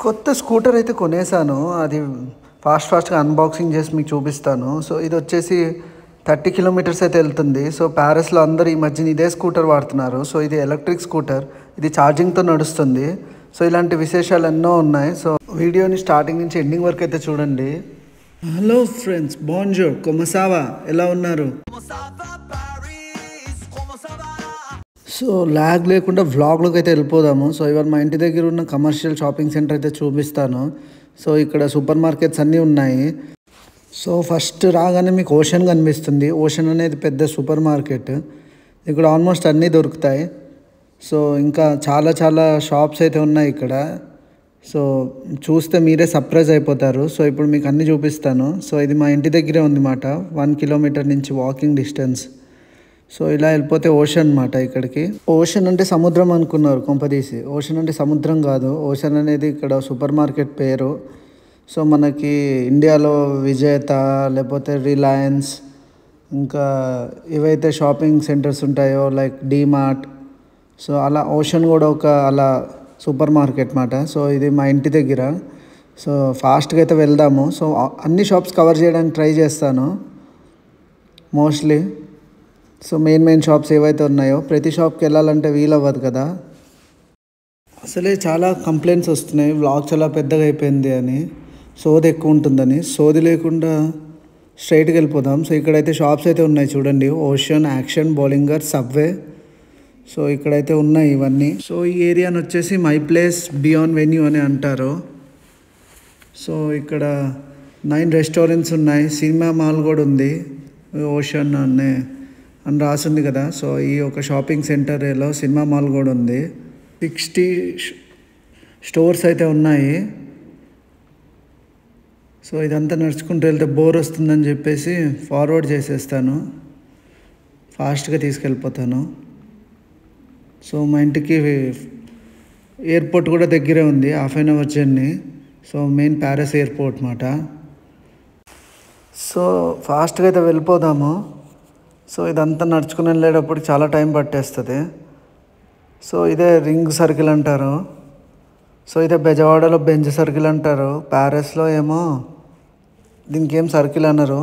కొత్త స్కూటర్ అయితే కొనేసాను. అది ఫాస్ట్‌గా అన్బాక్సింగ్ చేసి మీకు చూపిస్తాను. సో, ఇదొచ్చేసి 30 కిలోమీటర్స్ అయితే వెళ్తుంది. సో, పారిస్‌లో అందరూ ఈ మధ్యన ఇదే స్కూటర్ వాడుతున్నారు. సో, ఇది ఎలక్ట్రిక్ స్కూటర్. ఇది ఛార్జింగ్‌తో నడుస్తుంది. సో, ఇలాంటి విశేషాలు ఎన్నో ఉన్నాయి. సో, వీడియోని స్టార్టింగ్ నుంచి ఎండింగ్ వరకు అయితే చూడండి. హలో ఫ్రెండ్స్, బోన్జోర్, కొమసావా, ఎలా ఉన్నారు? సో ల్యాగ్ లేకుండా వ్లాగ్లోకి అయితే వెళ్ళిపోదాము. సో ఇవాళ మా ఇంటి దగ్గర ఉన్న కమర్షియల్ షాపింగ్ సెంటర్ అయితే చూపిస్తాను. సో ఇక్కడ సూపర్ మార్కెట్స్ అన్నీ ఉన్నాయి. సో ఫస్ట్ రాగానే మీకు ఓషన్ కనిపిస్తుంది. ఓషన్ అనేది పెద్ద సూపర్ మార్కెట్. ఇక్కడ ఆల్మోస్ట్ అన్నీ దొరుకుతాయి. సో ఇంకా చాలా షాప్స్ అయితే ఉన్నాయి ఇక్కడ. సో చూస్తే మీరే సర్ప్రైజ్ అయిపోతారు. సో ఇప్పుడు మీకు అన్నీ చూపిస్తాను. సో ఇది మా ఇంటి దగ్గరే ఉందన్నమాట. 1 కిలోమీటర్ నుంచి వాకింగ్ డిస్టెన్స్. సో ఇలా వెళ్ళిపోతే ఓషన్ అనమాట. ఇక్కడికి ఓషన్ అంటే సముద్రం అనుకున్నారు కొంపదీసి. ఓషన్ అంటే సముద్రం కాదు. ఓషన్ అనేది ఇక్కడ సూపర్ మార్కెట్ పేరు. సో మనకి ఇండియాలో విజేత, లేకపోతే రిలయన్స్, ఇంకా ఏవైతే షాపింగ్ సెంటర్స్ ఉంటాయో లైక్ డీమార్ట్, సో అలా ఓషన్ కూడా ఒక అలా సూపర్ మార్కెట్ మాట. సో ఇది మా ఇంటి దగ్గర. సో ఫాస్ట్గా అయితే వెళ్దాము. సో అన్ని షాప్స్ కవర్ చేయడానికి ట్రై చేస్తాను మోస్ట్లీ. సో మెయిన్ షాప్స్ ఏవైతే ఉన్నాయో ప్రతి షాప్కి వెళ్ళాలంటే వీలవ్వదు కదా. అసలే చాలా కంప్లైంట్స్ వస్తున్నాయి వ్లాగ్ చాలా పెద్దగా అయిపోయింది అని, సోది ఎక్కువ ఉంటుందని. సోది లేకుండా స్ట్రైట్గా వెళ్ళిపోదాం. సో ఇక్కడైతే షాప్స్ అయితే ఉన్నాయి చూడండి. Ocean, action, Bollinger, subway. So ఇక్కడైతే ఉన్నాయి ఇవన్నీ. సో ఈ ఏరియాని వచ్చేసి మై ప్లేస్ బియాండ్ వెన్యూ అని అంటారు. సో ఇక్కడ 9 రెస్టారెంట్స్ ఉన్నాయి. సినిమా మాల్ కూడా ఉంది. ఓషన్ అని రాసింది కదా. సో ఈ ఒక షాపింగ్ సెంటర్లో సినిమా మాల్ కూడా ఉంది. 60 స్టోర్స్ అయితే ఉన్నాయి. సో ఇదంతా నడుచుకుంటూ వెళ్తే బోర్ వస్తుందని చెప్పేసి ఫార్వర్డ్ చేసేస్తాను, ఫాస్ట్గా తీసుకెళ్ళిపోతాను. సో మా ఇంటికి ఎయిర్పోర్ట్ కూడా దగ్గరే ఉంది, ½ hour journey. So main Paris airport మాట. సో ఫాస్ట్గా అయితే వెళ్ళిపోదాము. సో ఇదంతా నడుచుకుని వెళ్ళేటప్పుడు చాలా టైం పట్టేస్తుంది. సో ఇదే రింగ్ సర్కిల్ అంటారు. సో ఇదే బెజవాడలో బెంజ్ సర్కిల్ అంటారు. ప్యారిస్లో ఏమో దీనికి ఏం సర్కిల్ అన్నారు.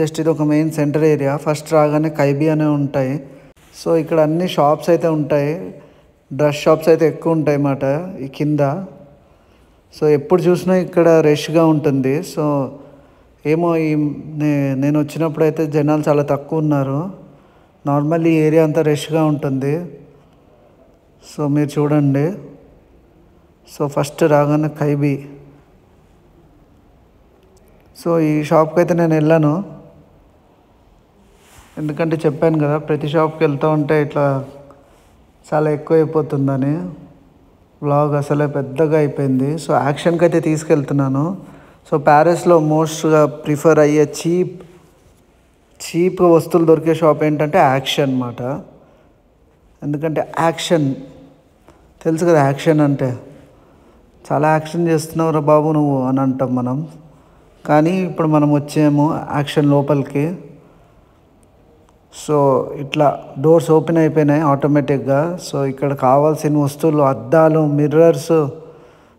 జస్ట్ ఇది ఒక మెయిన్ సెంటర్ ఏరియా. ఫస్ట్ రాగానే కైబీ అనే ఉంటాయి. సో ఇక్కడ అన్ని షాప్స్ అయితే ఉంటాయి. డ్రెస్ షాప్స్ అయితే ఎక్కువ ఉంటాయి అన్నమాట ఈ కింద. సో ఎప్పుడు చూసినా ఇక్కడ రష్గా ఉంటుంది. సో ఏమో నేను వచ్చినప్పుడు అయితే జనాలు చాలా తక్కువ ఉన్నారు. నార్మల్లీ ఈ ఏరియా అంతా రష్గా ఉంటుంది. సో మీరు చూడండి. సో ఫస్ట్ రాగానే కైబీ. సో ఈ షాప్కి అయితే నేను వెళ్ళాను, ఎందుకంటే చెప్పాను కదా ప్రతి షాప్కి వెళ్తూ ఉంటే ఇట్లా చాలా ఎక్కువ అయిపోతుందని. వ్లాగ్ అసలే పెద్దగా అయిపోయింది. సో యాక్షన్కి అయితే తీసుకెళ్తున్నాను. సో ప్యారిస్లో మోస్ట్గా ప్రిఫర్ అయ్యే చీప్ వస్తువులు దొరికే షాప్ ఏంటంటే యాక్షన్ అన్నమాట. ఎందుకంటే యాక్షన్ తెలుసు కదా, యాక్షన్ అంటే చాలా యాక్షన్ చేస్తున్నావురా బాబు నువ్వు అని అంటాం మనం. కానీ ఇప్పుడు మనం వచ్చేమో యాక్షన్ లోపలికి. సో ఇట్లా డోర్స్ ఓపెన్ అయిపోయినాయి ఆటోమేటిక్గా. సో ఇక్కడ కావాల్సిన వస్తువులు అద్దాలు, మిర్రర్స్,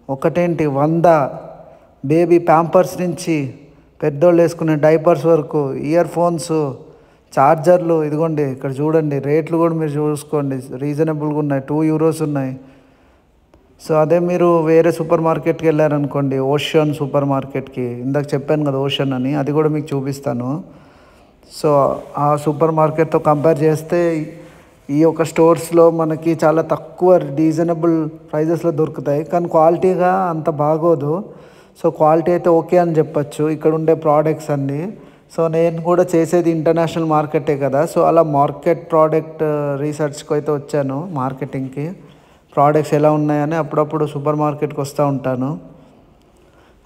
ఒకటేంటి 100 బేబీ ప్యాంపర్స్ నుంచి పెద్దోళ్ళు వేసుకునే డైపర్స్ వరకు, ఇయర్ ఫోన్స్, ఛార్జర్లు. ఇదిగోండి ఇక్కడ చూడండి, రేట్లు కూడా మీరు చూసుకోండి, రీజనబుల్గా ఉన్నాయి. 2 యూరోస్ ఉన్నాయి. సో అదే మీరు వేరే సూపర్ మార్కెట్కి వెళ్ళారనుకోండి, ఓషన్ సూపర్ మార్కెట్కి, ఇందాక చెప్పాను కదా ఓషన్ అని, అది కూడా మీకు చూపిస్తాను. సో ఆ సూపర్ మార్కెట్తో కంపేర్ చేస్తే ఈ యొక్క స్టోర్స్లో మనకి చాలా తక్కువ రీజనబుల్ ప్రైజెస్లో దొరుకుతాయి. కానీ క్వాలిటీగా అంత బాగోదు. సో క్వాలిటీ అయితే ఓకే అని చెప్పచ్చు ఇక్కడ ఉండే ప్రోడక్ట్స్ అన్నీ. సో నేను కూడా చేసేది ఇంటర్నేషనల్ మార్కెటే కదా. సో అలా మార్కెట్ ప్రోడక్ట్ రీసెర్చ్కి అయితే వచ్చాను, మార్కెటింగ్కి. ప్రోడక్ట్స్ ఎలా ఉన్నాయని అప్పుడప్పుడు సూపర్ మార్కెట్కి వస్తూ ఉంటాను.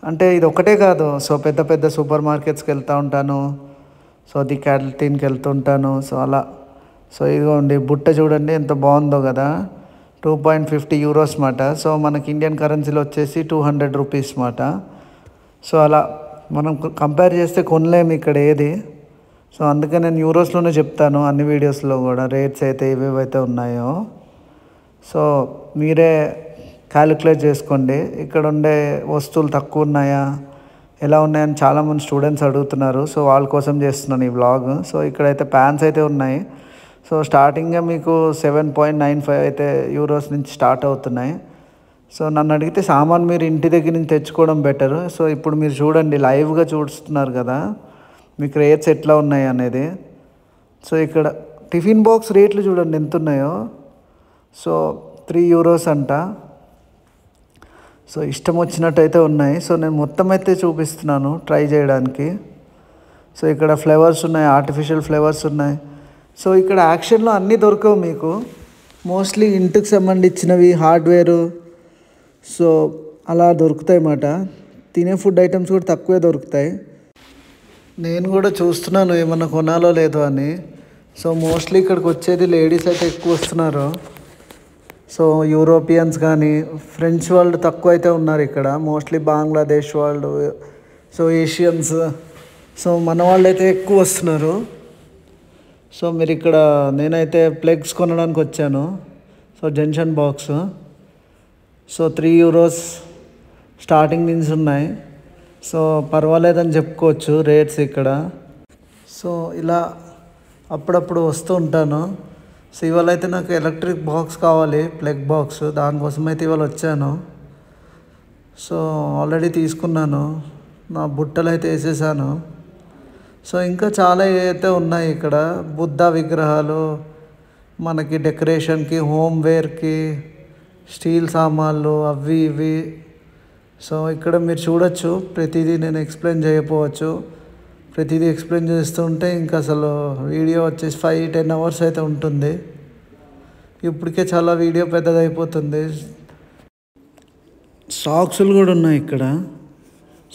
అంటే ఇది ఒకటే కాదు, సో పెద్ద సూపర్ మార్కెట్స్కి వెళ్తూ ఉంటాను. సో ది క్యాంటీన్కి వెళ్తుంటాను. సో అలా. సో ఇదిగోండి బుట్ట చూడండి ఎంత బాగుందో కదా, 2.50 యూరోస్ మాట. సో మనకి ఇండియన్ కరెన్సీలో వచ్చేసి 200 రూపీస్ మాట. సో అలా మనం కంపేర్ చేస్తే కొనలేము ఇక్కడ ఏది. సో అందుకే నేను యూరోస్లోనే చెప్తాను అన్ని వీడియోస్లో కూడా రేట్స్ అయితే ఏవేవైతే ఉన్నాయో. సో మీరే క్యాలిక్యులేట్ చేసుకోండి. ఇక్కడ ఉండే వస్తువులు తక్కువ ఉన్నాయా, ఎలా ఉన్నాయని చాలామంది స్టూడెంట్స్ అడుగుతున్నారు. సో వాళ్ళ కోసం చేస్తున్నాను ఈ వ్లాగ్. సో ఇక్కడైతే ప్యాన్స్ అయితే ఉన్నాయి. సో స్టార్టింగ్గా మీకు 7.95 అయితే యూరోస్ నుంచి స్టార్ట్ అవుతున్నాయి. సో నన్ను అడిగితే సామాన్ మీరు ఇంటి దగ్గర నుంచి తెచ్చుకోవడం బెటర్. సో ఇప్పుడు మీరు చూడండి, లైవ్గా చూస్తున్నారు కదా మీకు రేట్స్ ఎట్లా ఉన్నాయి అనేది. సో ఇక్కడ టిఫిన్ బాక్స్ రేట్లు చూడండి ఎంత ఉన్నాయో. సో 3 యూరోస్ అంట. సో ఇష్టం వచ్చినట్టు అయితే ఉన్నాయి. సో నేను మొత్తం అయితే చూపిస్తున్నాను ట్రై చేయడానికి. సో ఇక్కడ ఫ్లేవర్స్ ఉన్నాయి, ఆర్టిఫిషియల్ ఫ్లేవర్స్ ఉన్నాయి. సో ఇక్కడ యాక్షన్లో అన్నీ దొరకవు మీకు, మోస్ట్లీ ఇంటికి సంబంధించినవి, హార్డ్వేరు, సో అలా దొరుకుతాయి అన్నమాట. తినే ఫుడ్ ఐటమ్స్ కూడా తక్కువే దొరుకుతాయి. నేను కూడా చూస్తున్నాను ఏమన్నా కొనాలో లేదో అని. సో మోస్ట్లీ ఇక్కడికి వచ్చేది లేడీస్ అయితే ఎక్కువ వస్తున్నారు. సో యూరోపియన్స్ కానీ ఫ్రెంచ్ వాళ్ళు తక్కువ అయితే ఉన్నారు ఇక్కడ, మోస్ట్లీ బంగ్లాదేశ్ వాళ్ళు, సో ఏషియన్స్, సో మన వాళ్ళు అయితే ఎక్కువ వస్తున్నారు. సో మీరు ఇక్కడ నేనైతే ప్లగ్స్ కొనడానికి వచ్చాను. So junction box, so 3 euros starting నుంచి ఉన్నాయి. సో పర్వాలేదని చెప్పుకోవచ్చు రేట్స్ ఇక్కడ. సో ఇలా అప్పుడప్పుడు వస్తూ ఉంటాను. సో ఇవాళ అయితే నాకు ఎలక్ట్రిక్ బాక్స్ కావాలి, ప్లగ్ బాక్స్, దానికోసం అయితే ఇవాళ వచ్చాను. సో ఆల్రెడీ తీసుకున్నాను, నా బుట్టలు అయితే వేసేసాను. సో ఇంకా చాలా అయితే ఉన్నాయి ఇక్కడ, బుద్ధ విగ్రహాలు, మనకి డెకరేషన్కి, హోమ్వేర్కి, స్టీల్ సామాన్లు, అవి ఇవి. సో ఇక్కడ మీరు చూడొచ్చు, ప్రతిదీ నేను ఎక్స్ప్లెయిన్ చేయకపోవచ్చు, ప్రతిదీ ఎక్స్ప్లెయిన్ చేస్తుంటే ఇంకా అసలు వీడియో వచ్చేసి 5-10 అవర్స్ అయితే ఉంటుంది. ఇప్పటికే చాలా వీడియో పెద్దదైపోతుంది. సాక్సులు కూడా ఉన్నాయి ఇక్కడ.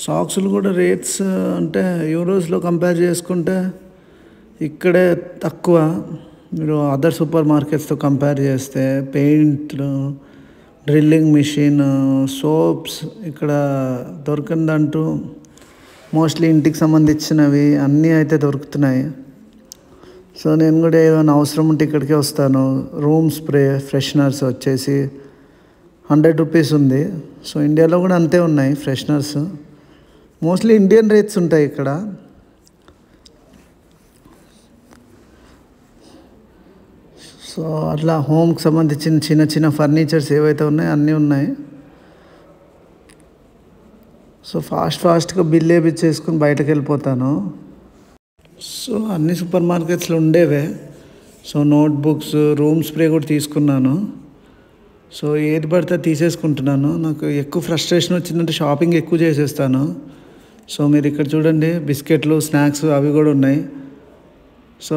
సాక్సులు కూడా రేట్స్ అంటే యూరోస్లో కంపేర్ చేసుకుంటే ఇక్కడే తక్కువ. మీరు అదర్ సూపర్ మార్కెట్స్తో కంపేర్ చేస్తే పెయింట్లు, డ్రిల్లింగ్ మిషన్, సోప్స్ ఇక్కడ దొరికిందంటూ మోస్ట్లీ ఇంటికి సంబంధించినవి అన్నీ అయితే దొరుకుతున్నాయి. సో నేను కూడా ఏమైనా అవసరం ఉంటే ఇక్కడికే వస్తాను. రూమ్ స్ప్రే ఫ్రెషనర్స్ వచ్చేసి 100 రూపీస్ ఉంది. సో ఇండియాలో కూడా అంతే ఉన్నాయి ఫ్రెషనర్స్, మోస్ట్లీ ఇండియన్ రేట్స్ ఉంటాయి ఇక్కడ. సో అట్లా హోమ్కి సంబంధించిన చిన్న చిన్న ఫర్నిచర్స్ ఏవైతే ఉన్నాయో అన్నీ ఉన్నాయి. సో ఫాస్ట్గా బిల్ వేయించేసుకుని బయటకు వెళ్ళిపోతాను. సో అన్ని సూపర్ మార్కెట్స్లో ఉండేవే. సో నోట్బుక్స్, రూమ్ స్ప్రే కూడా తీసుకున్నాను. సో ఏది పడితే తీసేసుకుంటున్నాను. నాకు ఎక్కువ ఫ్రస్ట్రేషన్ వచ్చిందంటే షాపింగ్ ఎక్కువ చేసేస్తాను. సో మీరు ఇక్కడ చూడండి, బిస్కెట్లు, స్నాక్స్ అవి కూడా ఉన్నాయి. సో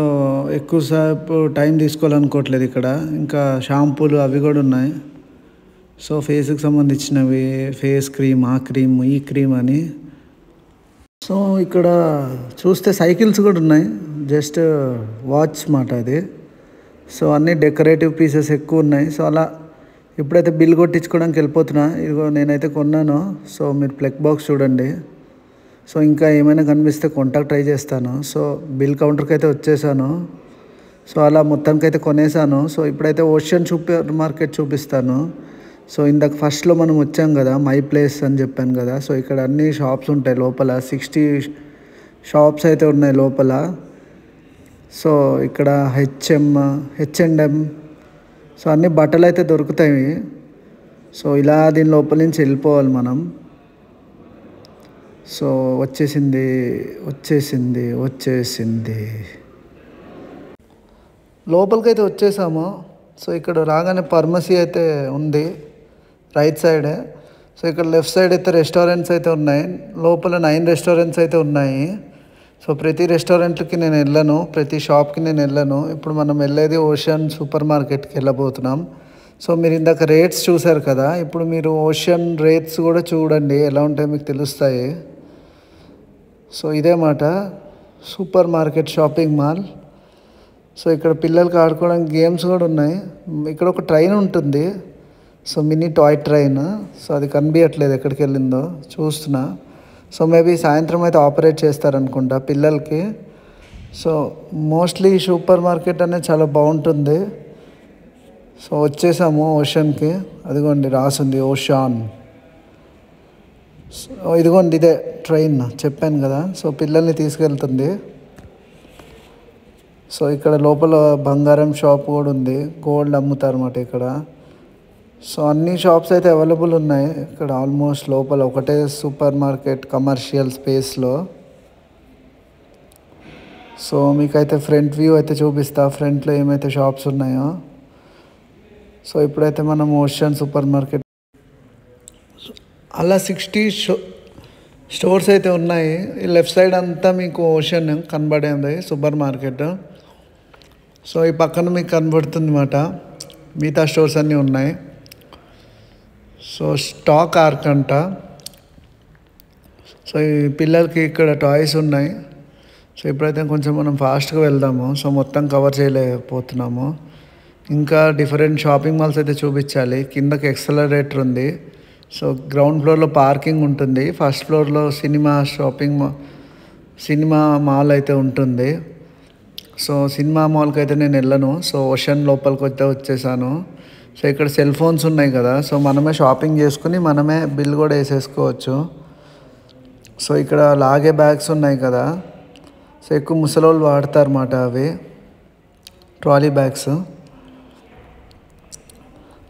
ఎక్కువసేపు టైం తీసుకోవాలనుకోవట్లేదు ఇక్కడ. ఇంకా షాంపూలు అవి కూడా ఉన్నాయి. సో ఫేస్కి సంబంధించినవి, ఫేస్ క్రీమ్, ఆ క్రీమ్, ఈ క్రీమ్ అని. సో ఇక్కడ చూస్తే సైకిల్స్ కూడా ఉన్నాయి, జస్ట్ వాచ్ మాట అది. సో అన్నీ డెకరేటివ్ పీసెస్ ఎక్కువ ఉన్నాయి. సో అలా ఇప్పుడైతే బిల్ కొట్టించుకోవడానికి వెళ్ళిపోతున్నా. ఇదిగో నేనైతే కొన్నాను. సో మీరు ప్లగ్ బాక్స్ చూడండి. సో ఇంకా ఏమైనా కనిపిస్తే కొంటాకు ట్రై చేస్తాను. సో బిల్ కౌంటర్కి అయితే వచ్చేసాను. సో అలా మొత్తానికైతే కొనేసాను. సో ఇప్పుడైతే ఓషన్ సూపర్ మార్కెట్ చూపిస్తాను. సో ఇందాక ఫస్ట్లో మనం వచ్చాం కదా, మై ప్లేస్ అని చెప్పాను కదా. సో ఇక్కడ అన్ని షాప్స్ ఉంటాయి లోపల, 60 షాప్స్ అయితే ఉన్నాయి లోపల. సో ఇక్కడ H&M, సో అన్ని బట్టలు అయితే దొరుకుతాయి. సో ఇలా దీని లోపల నుంచి వెళ్ళిపోవాలి మనం. సో వచ్చేసింది లోపలికైతే వచ్చేసాము. సో ఇక్కడ రాగానే ఫార్మసీ అయితే ఉంది రైట్ సైడ్. సో ఇక్కడ లెఫ్ట్ సైడ్ అయితే రెస్టారెంట్స్ అయితే ఉన్నాయి. లోపల 9 రెస్టారెంట్స్ అయితే ఉన్నాయి. సో ప్రతి రెస్టారెంట్కి నేను వెళ్ళాను, ప్రతి షాప్కి నేను వెళ్ళాను. ఇప్పుడు మనం వెళ్ళేది ఓషన్ సూపర్ మార్కెట్కి వెళ్ళబోతున్నాం. సో మీరు ఇందాక రేట్స్ చూసారు కదా, ఇప్పుడు మీరు ఓషన్ రేట్స్ కూడా చూడండి ఎలా ఉంటాయో మీకు తెలుస్తాయి. సో ఇదే మాట super market shopping mall. So ఇక్కడ పిల్లలకి ఆడుకోవడానికి గేమ్స్ కూడా ఉన్నాయి. ఇక్కడ ఒక ట్రైన్ ఉంటుంది, so mini toy train. So అది కనిపించట్లేదు ఎక్కడికి వెళ్ళిందో, చూస్తున్నా. సో మేబీ సాయంత్రం అయితే ఆపరేట్ చేస్తారనుకుంటా పిల్లలకి. సో మోస్ట్లీ సూపర్ మార్కెట్ అనేది చాలా బాగుంటుంది. సో వచ్చేసాము ఓషన్కి. అదిగోండి రాసుంది ఓషాన్. సో ఇదిగోండి ఇదే ట్రైన్, చెప్పాను కదా. సో పిల్లల్ని తీసుకెళ్తుంది. సో ఇక్కడ లోపల బంగారం షాప్ కూడా ఉంది, గోల్డ్ అమ్ముతారు అన్నమాట ఇక్కడ. సో అన్ని షాప్స్ అయితే అవైలబుల్ ఉన్నాయి ఇక్కడ ఆల్మోస్ట్. లోపల ఒకటే సూపర్ మార్కెట్ కమర్షియల్ స్పేస్లో. సో మీకైతే ఫ్రంట్ వ్యూ అయితే చూపిస్తా, ఫ్రంట్లో ఏమైతే షాప్స్ ఉన్నాయో. సో ఇప్పుడైతే మనం ఓషన్ సూపర్ మార్కెట్ అలా 60 స్టోర్స్ అయితే ఉన్నాయి. ఈ లెఫ్ట్ సైడ్ అంతా మీకు ఓషన్ కనబడేది సూపర్ మార్కెట్. సో ఈ పక్కన మీకు కనబడుతుంది అన్నమాట, మిగతా స్టోర్స్ అన్నీ ఉన్నాయి. సో స్టాక్ ఆర్క్ అంట. సో ఈ పిల్లలకి ఇక్కడ టాయ్స్ ఉన్నాయి. సో ఇప్పుడైతే కొంచెం మనం ఫాస్ట్గా వెళ్దాము. సో మొత్తం కవర్ చేయలేకపోతున్నాము. ఇంకా డిఫరెంట్ షాపింగ్ మాల్స్ అయితే చూపించాలి. కిందకి ఎక్సలరేటర్ ఉంది. సో గ్రౌండ్ ఫ్లోర్లో పార్కింగ్ ఉంటుంది, ఫస్ట్ ఫ్లోర్లో సినిమా మాల్ అయితే ఉంటుంది. సో సినిమా మాల్కి అయితే నేను వెళ్ళను. సో ఓషన్ లోపలికి వచ్చేసాను. సో ఇక్కడ సెల్ ఫోన్స్ ఉన్నాయి కదా, సో మనమే షాపింగ్ చేసుకుని మనమే బిల్ కూడా వేసేసుకోవచ్చు. సో ఇక్కడ లాగే బ్యాగ్స్ ఉన్నాయి కదా, సో ఎక్కువ ముసలోళ్ళు వాడతారు అన్నమాట అవి ట్రాలీ బ్యాగ్స్.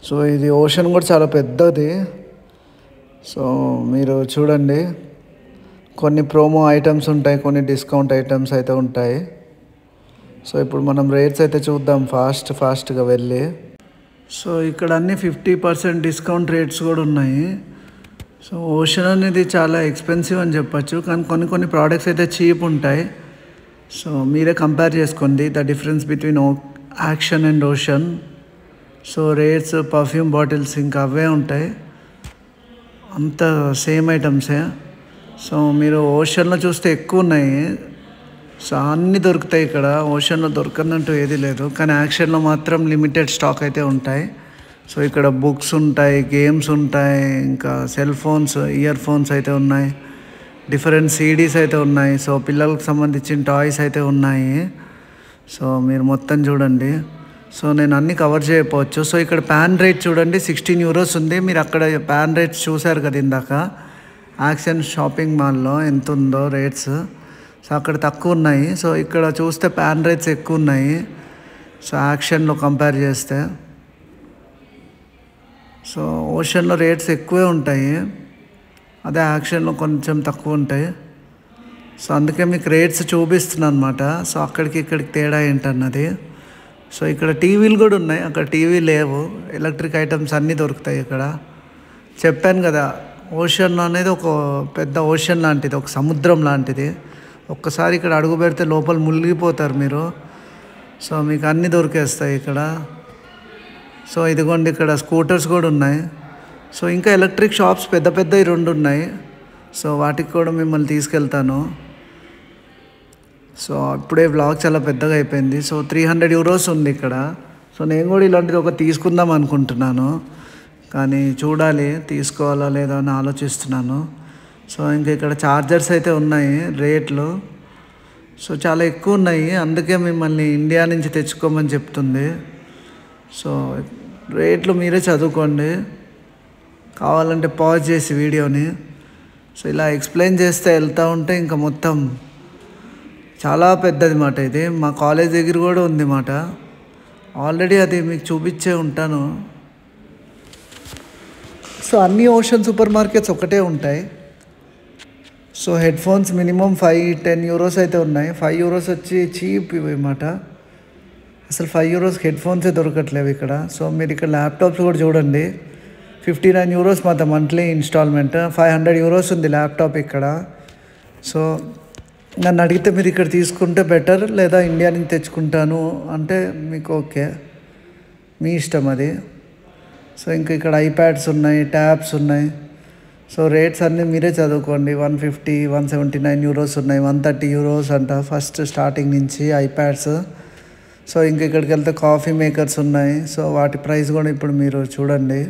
సో ఇది ఓషన్ కూడా చాలా పెద్దది. సో మీరు చూడండి, కొన్ని ప్రోమో ఐటమ్స్ ఉంటాయి, కొన్ని డిస్కౌంట్ ఐటమ్స్ అయితే ఉంటాయి. సో ఇప్పుడు మనం రేట్స్ అయితే చూద్దాం ఫాస్ట్గా వెళ్ళి. సో ఇక్కడ అన్ని 50% డిస్కౌంట్ రేట్స్ కూడా ఉన్నాయి. సో ఓషన్ అనేది చాలా ఎక్స్పెన్సివ్ అని చెప్పచ్చు, కానీ కొన్ని ప్రోడక్ట్స్ అయితే చీప్ ఉంటాయి. సో మీరే కంపేర్ చేసుకోండి the difference between action and ocean. So rates, perfume bottles ఇంకా అవే ఉంటాయి, అంత సేమ్ ఐటమ్సే. సో మీరు ఓషన్లో చూస్తే ఎక్కువ ఉన్నాయి. సో అన్నీ దొరుకుతాయి ఇక్కడ. ఓషన్లో దొరకనంటూ ఏది లేదు, కానీ యాక్షన్లో మాత్రం లిమిటెడ్ స్టాక్ అయితే ఉంటాయి. సో ఇక్కడ బుక్స్ ఉంటాయి, గేమ్స్ ఉంటాయి, ఇంకా సెల్ ఫోన్స్, ఇయర్ ఫోన్స్ అయితే ఉన్నాయి, డిఫరెంట్ సీడీస్ అయితే ఉన్నాయి. సో పిల్లలకు సంబంధించిన టాయ్స్ అయితే ఉన్నాయి. సో మీరు మొత్తం చూడండి. సో నేను అన్నీ కవర్ చేయకపోవచ్చు. సో ఇక్కడ ప్యాన్ రేట్ చూడండి, 16 యూరోస్ ఉంది. మీరు అక్కడ ప్యాన్ రేట్స్ చూశారు కదా ఇందాక, యాక్షన్ షాపింగ్ మాల్లో ఎంత ఉందో రేట్స్. సో అక్కడ తక్కువ ఉన్నాయి. సో ఇక్కడ చూస్తే ప్యాన్ రేట్స్ ఎక్కువ ఉన్నాయి. సో యాక్షన్లో కంపేర్ చేస్తే, సో ఓషన్లో రేట్స్ ఎక్కువే ఉంటాయి, అదే యాక్షన్లో కొంచెం తక్కువ ఉంటాయి. సో అందుకే మీకు రేట్స్ చూపిస్తున్నాను అనమాట. సో అక్కడికి ఇక్కడికి తేడా ఏంటన్నది. సో ఇక్కడ టీవీలు కూడా ఉన్నాయి, అక్కడ టీవీ లేవు. ఎలక్ట్రిక్ ఐటమ్స్ అన్నీ దొరుకుతాయి ఇక్కడ. చెప్పాను కదా, ఓషన్ అనేది ఒక పెద్ద ఓషన్ లాంటిది, ఒక సముద్రం లాంటిది. ఒక్కసారి ఇక్కడ అడుగు పెడితే లోపల మునిగిపోతారు మీరు. సో మీకు అన్నీ దొరికేస్తాయి ఇక్కడ. సో ఇదిగోండి ఇక్కడ స్కూటర్స్ కూడా ఉన్నాయి. సో ఇంకా ఎలక్ట్రిక్ షాప్స్ పెద్దవి 2 ఉన్నాయి. సో వాటికి కూడా మిమ్మల్ని తీసుకెళ్తాను. సో ఇప్పుడే వ్లాగ్ చాలా పెద్దగా అయిపోయింది. సో 300 యూరోస్ ఉంది ఇక్కడ. సో నేను కూడా ఇలాంటిది ఒక తీసుకుందాం అనుకుంటున్నాను, కానీ చూడాలి తీసుకోవాలా లేదా అని ఆలోచిస్తున్నాను. సో ఇంకా ఇక్కడ ఛార్జర్స్ అయితే ఉన్నాయి, రేట్లు సో చాలా ఎక్కువ ఉన్నాయి. అందుకే మిమ్మల్ని ఇండియా నుంచి తెచ్చుకోమని చెప్తుంది. సో రేట్లు మీరే చదువుకోండి, కావాలంటే పాజ్ చేసి వీడియోని. సో ఇలా ఎక్స్ప్లెయిన్ చేస్తే వెళ్తూ ఉంటే ఇంకా మొత్తం చాలా పెద్దది మాట. ఇది మా కాలేజ్ దగ్గర కూడా ఉంది మాట. ఆల్రెడీ అది మీకు చూపించే ఉంటాను. సో అన్ని ఓషన్ సూపర్ మార్కెట్స్ ఒకటే ఉంటాయి. So head phones minimum 5-10 euros అయితే ఉన్నాయి. 5 యూరోస్ వచ్చి చీప్ ఇవన్నమాట. అసలు 5 యూరోస్కి హెడ్ ఫోన్సే దొరకట్లేవు ఇక్కడ. సో మీరు ఇక్కడ ల్యాప్టాప్స్ కూడా చూడండి, 59 యూరోస్ మాత్రం మంత్లీ ఇన్స్టాల్మెంట్. 500 యూరోస్ ఉంది ల్యాప్టాప్ ఇక్కడ. సో నన్ను అడిగితే మీరు ఇక్కడ తీసుకుంటే బెటర్, లేదా ఇండియా నుంచి తెచ్చుకుంటాను అంటే మీకు ఓకే, మీ ఇష్టం అది. సో ఇంకా ఇక్కడ ఐప్యాడ్స్ ఉన్నాయి, ట్యాబ్స్ ఉన్నాయి. సో రేట్స్ అన్నీ మీరే చదువుకోండి. 150, 179 యూరోస్ ఉన్నాయి, 130 యూరోస్ అంట ఫస్ట్ స్టార్టింగ్ నుంచి ఐప్యాడ్స్. సో ఇంక ఇక్కడికి వెళ్తే కాఫీ మేకర్స్ ఉన్నాయి. సో వాటి ప్రైస్ కూడా ఇప్పుడు మీరు చూడండి.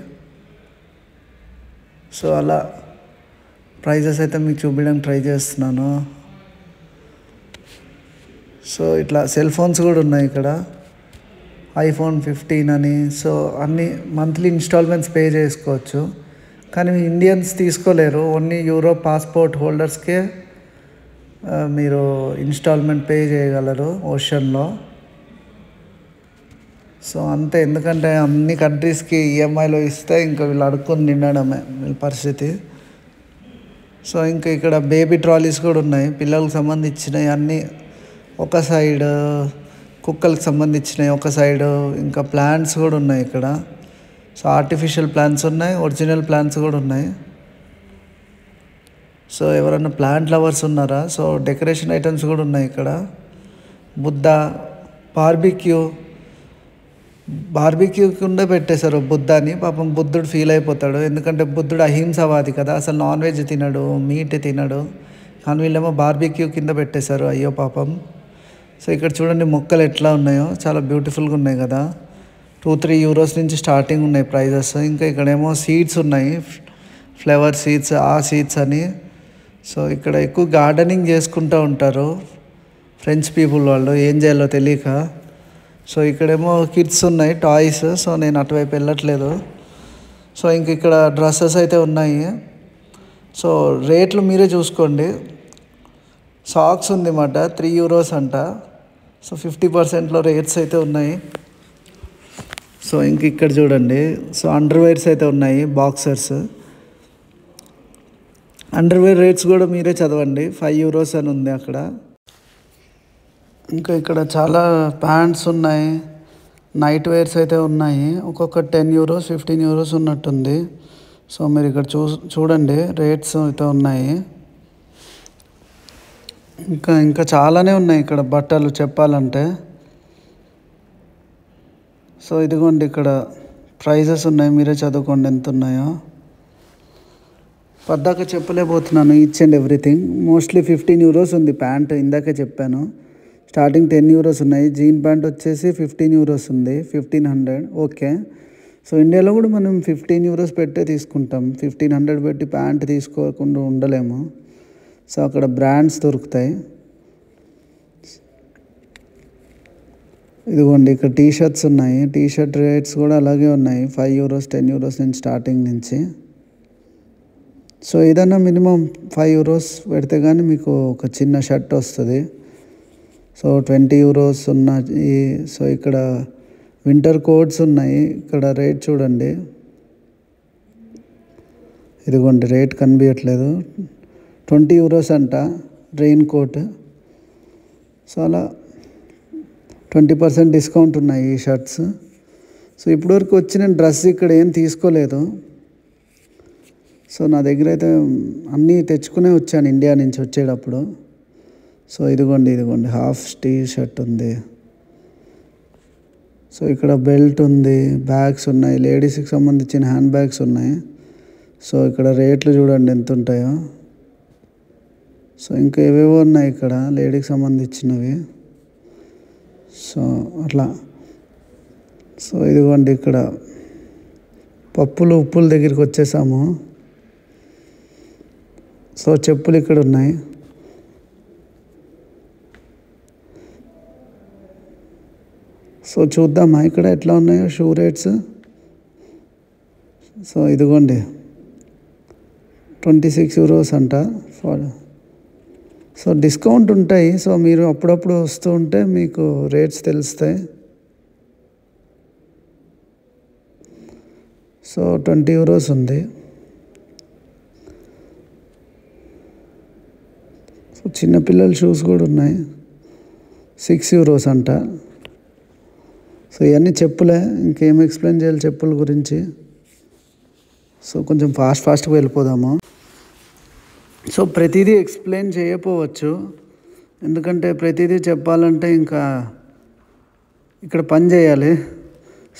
సో అలా ప్రైజెస్ అయితే మీకు చూపించడానికి ట్రై చేస్తున్నాను. సో ఇట్లా సెల్ ఫోన్స్ కూడా ఉన్నాయి ఇక్కడ. ఐఫోన్ 15 అని. సో అన్ని మంత్లీ ఇన్స్టాల్మెంట్స్ పే చేసుకోవచ్చు. కానీ ఇండియన్స్ తీసుకోలేరు. ఓన్లీ యూరోప్ పాస్పోర్ట్ హోల్డర్స్కే మీరు ఇన్స్టాల్మెంట్ పే చేయగలరు ఓషన్లో. సో అంతే, ఎందుకంటే అన్ని కంట్రీస్కి ఈఎంఐలో ఇస్తే ఇంకా వీళ్ళు అడుక్కొని తినడమే వీళ్ళ పరిస్థితి. సో ఇంకా ఇక్కడ బేబీ ట్రాలీస్ కూడా ఉన్నాయి, పిల్లలకు సంబంధించినవి అన్నీ ఒక సైడ్, కుక్కలకు సంబంధించినవి ఒక సైడ్, ఇంకా ప్లాంట్స్ కూడా ఉన్నాయి ఇక్కడ. సో ఆర్టిఫిషియల్ ప్లాంట్స్ ఉన్నాయి, ఒరిజినల్ ప్లాంట్స్ కూడా ఉన్నాయి. సో ఎవరైనా ప్లాంట్ లవర్స్ ఉన్నారా? సో డెకరేషన్ ఐటమ్స్ కూడా ఉన్నాయి ఇక్కడ. బుద్ధ బార్బిక్యూ కింద పెట్టేశారు బుద్ధాని. పాపం బుద్ధుడు ఫీల్ అయిపోతాడు, ఎందుకంటే బుద్ధుడు అహింసవాది కదా, అసలు నాన్ వెజ్ తినడు, మీట్ తినడు. కానీ వీళ్ళేమో బార్బిక్యూ కింద పెట్టేశారు, అయ్యో పాపం. సో ఇక్కడ చూడండి మొక్కలు ఎట్లా ఉన్నాయో, చాలా బ్యూటిఫుల్గా ఉన్నాయి కదా. 2-3 యూరోస్ నుంచి స్టార్టింగ్ ఉన్నాయి ప్రైజెస్. ఇంకా ఇక్కడేమో సీడ్స్ ఉన్నాయి, ఫ్లవర్ సీడ్స్, ఆ సీడ్స్ అని. సో ఇక్కడ ఎక్కువ గార్డెనింగ్ చేసుకుంటూ ఉంటారు ఫ్రెంచ్ పీపుల్ వాళ్ళు, ఏం చేయాలో తెలియక. సో ఇక్కడేమో కిడ్స్ ఉన్నాయి, టాయ్స్. సో నేను అటువైపు వెళ్ళట్లేదు. సో ఇంక ఇక్కడ డ్రెస్సెస్ అయితే ఉన్నాయి. సో రేట్లు మీరే చూసుకోండి. సాక్స్ ఉంది మాట, 3 యూరోస్ అంట. సో 50%లో రేట్స్ అయితే ఉన్నాయి. సో ఇంక ఇక్కడ చూడండి, సో అండర్వేర్స్ అయితే ఉన్నాయి, బాక్సర్స్. అండర్వేర్ రేట్స్ కూడా మీరే చదవండి, 5 యూరోస్ అని ఉంది అక్కడ. ఇంకా ఇక్కడ చాలా ప్యాంట్స్ ఉన్నాయి, నైట్ వేర్స్ అయితే ఉన్నాయి. ఒక్కొక్క 10 యూరోస్ 15 యూరోస్ ఉన్నట్టుంది. సో మీరు ఇక్కడ చూడండి రేట్స్ అయితే ఉన్నాయి. ఇంకా చాలానే ఉన్నాయి ఇక్కడ బట్టలు చెప్పాలంటే. సో ఇదిగోండి ఇక్కడ ప్రైజెస్ ఉన్నాయి, మీరే చదువుకోండి ఎంత ఉన్నాయో. పద్దాక చెప్పలేకపోతున్నాను each and everything. Mostly 15 euros ఉంది ప్యాంట్, ఇందాకే చెప్పాను. స్టార్టింగ్ 10 యూరోస్ ఉన్నాయి. జీన్ ప్యాంట్ వచ్చేసి 15 యూరోస్ ఉంది, 1500. ఓకే. సో ఇండియాలో కూడా మనం 15 యూరోస్ పెట్టే తీసుకుంటాం, 1500 పెట్టి ప్యాంట్ తీసుకోకుండా ఉండలేము. సో అక్కడ బ్రాండ్స్ దొరుకుతాయి. ఇదిగోండి ఇక్కడ టీ షర్ట్స్ ఉన్నాయి, టీ షర్ట్ రేట్స్ కూడా అలాగే ఉన్నాయి, 5 యూరోస్ 10 యూరోస్ నుంచి స్టార్టింగ్ నుంచి. సో ఏదన్నా మినిమం 5 యూరోస్ పెడితే కానీ మీకు ఒక చిన్న షర్ట్ వస్తుంది. సో 20 యూరోస్ ఉన్నాయి. సో ఇక్కడ వింటర్ కోట్స్ ఉన్నాయి. ఇక్కడ రేట్ చూడండి, ఇదిగోండి రేట్ కనిపించట్లేదు, 20 యూరోస్ అంట రెయిన్ కోట్. సో అలా 20% డిస్కౌంట్ ఉన్నాయి ఈ షర్ట్స్. సో ఇప్పటివరకు వచ్చి నేను డ్రెస్ ఇక్కడ ఏం తీసుకోలేదు. సో నా దగ్గర అయితే అన్నీ తెచ్చుకునే వచ్చాను ఇండియా నుంచి వచ్చేటప్పుడు. సో ఇదిగోండి హాఫ్ టీ షర్ట్ ఉంది. సో ఇక్కడ బెల్ట్ ఉంది, బ్యాగ్స్ ఉన్నాయి, లేడీస్కి సంబంధించిన హ్యాండ్ బ్యాగ్స్ ఉన్నాయి. సో ఇక్కడ రేట్లు చూడండి ఎంత ఉంటాయో. సో ఇంకా ఏవేవో ఉన్నాయి ఇక్కడ లేడీకి సంబంధించినవి. సో అట్లా. సో ఇదిగోండి ఇక్కడ పప్పులు ఉప్పుల దగ్గరికి వచ్చేసాము. సో చెప్పులు ఇక్కడ ఉన్నాయి. సో చూద్దామా ఇక్కడ ఎట్లా ఉన్నాయో షూ రేట్స్. సో ఇదిగోండి 26 యూరోస్ అంట. సో డిస్కౌంట్ ఉంటాయి. సో మీరు అప్పుడప్పుడు వస్తూ ఉంటే మీకు రేట్స్ తెలుస్తాయి. సో 20 యూరోస్ ఉంది. సో చిన్నపిల్లల షూస్ కూడా ఉన్నాయి, 6 యూరోస్ అంట. సో ఇవన్నీ చెప్పులే, ఇంకేం ఎక్స్ప్లెయిన్ చేయాలి చెప్పుల గురించి. సో కొంచెం ఫాస్ట్గా వెళ్ళిపోదాము. సో ప్రతిదీ ఎక్స్ప్లెయిన్ చేయకపోవచ్చు, ఎందుకంటే ప్రతిదీ చెప్పాలంటే ఇంకా ఇక్కడ పని చేయాలి.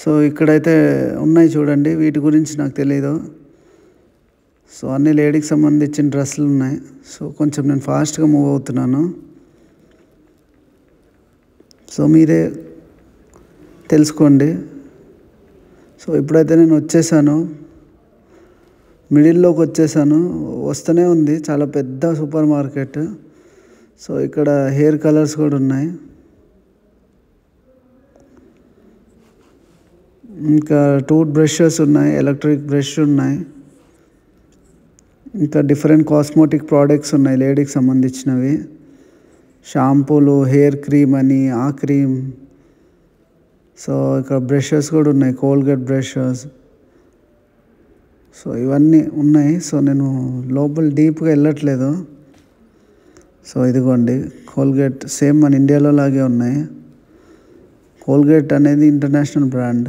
సో ఇక్కడైతే ఉన్నాయి చూడండి, వీటి గురించి నాకు తెలీదు. సో అన్ని లేడీకి సంబంధించిన డ్రెస్సులు ఉన్నాయి. సో కొంచెం నేను ఫాస్ట్గా మూవ్ అవుతున్నాను. సో మీరే తెలుసుకోండి. సో ఇప్పుడైతే నేను వచ్చేసాను, మిడిల్లోకి వచ్చేసాను. వస్తూనే ఉంది, చాలా పెద్ద సూపర్ మార్కెట్. సో ఇక్కడ హెయిర్ కలర్స్ కూడా ఉన్నాయి. ఇంకా టూత్ బ్రషెస్ ఉన్నాయి, ఎలక్ట్రిక్ బ్రష్ ఉన్నాయి, ఇంకా డిఫరెంట్ కాస్మెటిక్ ప్రోడక్ట్స్ ఉన్నాయి లేడీకి సంబంధించినవి. షాంపూలు, హెయిర్ క్రీమ్ అని, ఆ క్రీమ్. సో ఇక్కడ బ్రషెస్ కూడా ఉన్నాయి, కోల్గేట్ బ్రషెస్. సో ఇవన్నీ ఉన్నాయి. సో నేను లోపల డీప్గా వెళ్ళట్లేదు. సో ఇదిగోండి కోల్గేట్, సేమ్ మన ఇండియాలో లాగే ఉన్నాయి. కోల్గేట్ అనేది ఇంటర్నేషనల్ బ్రాండ్.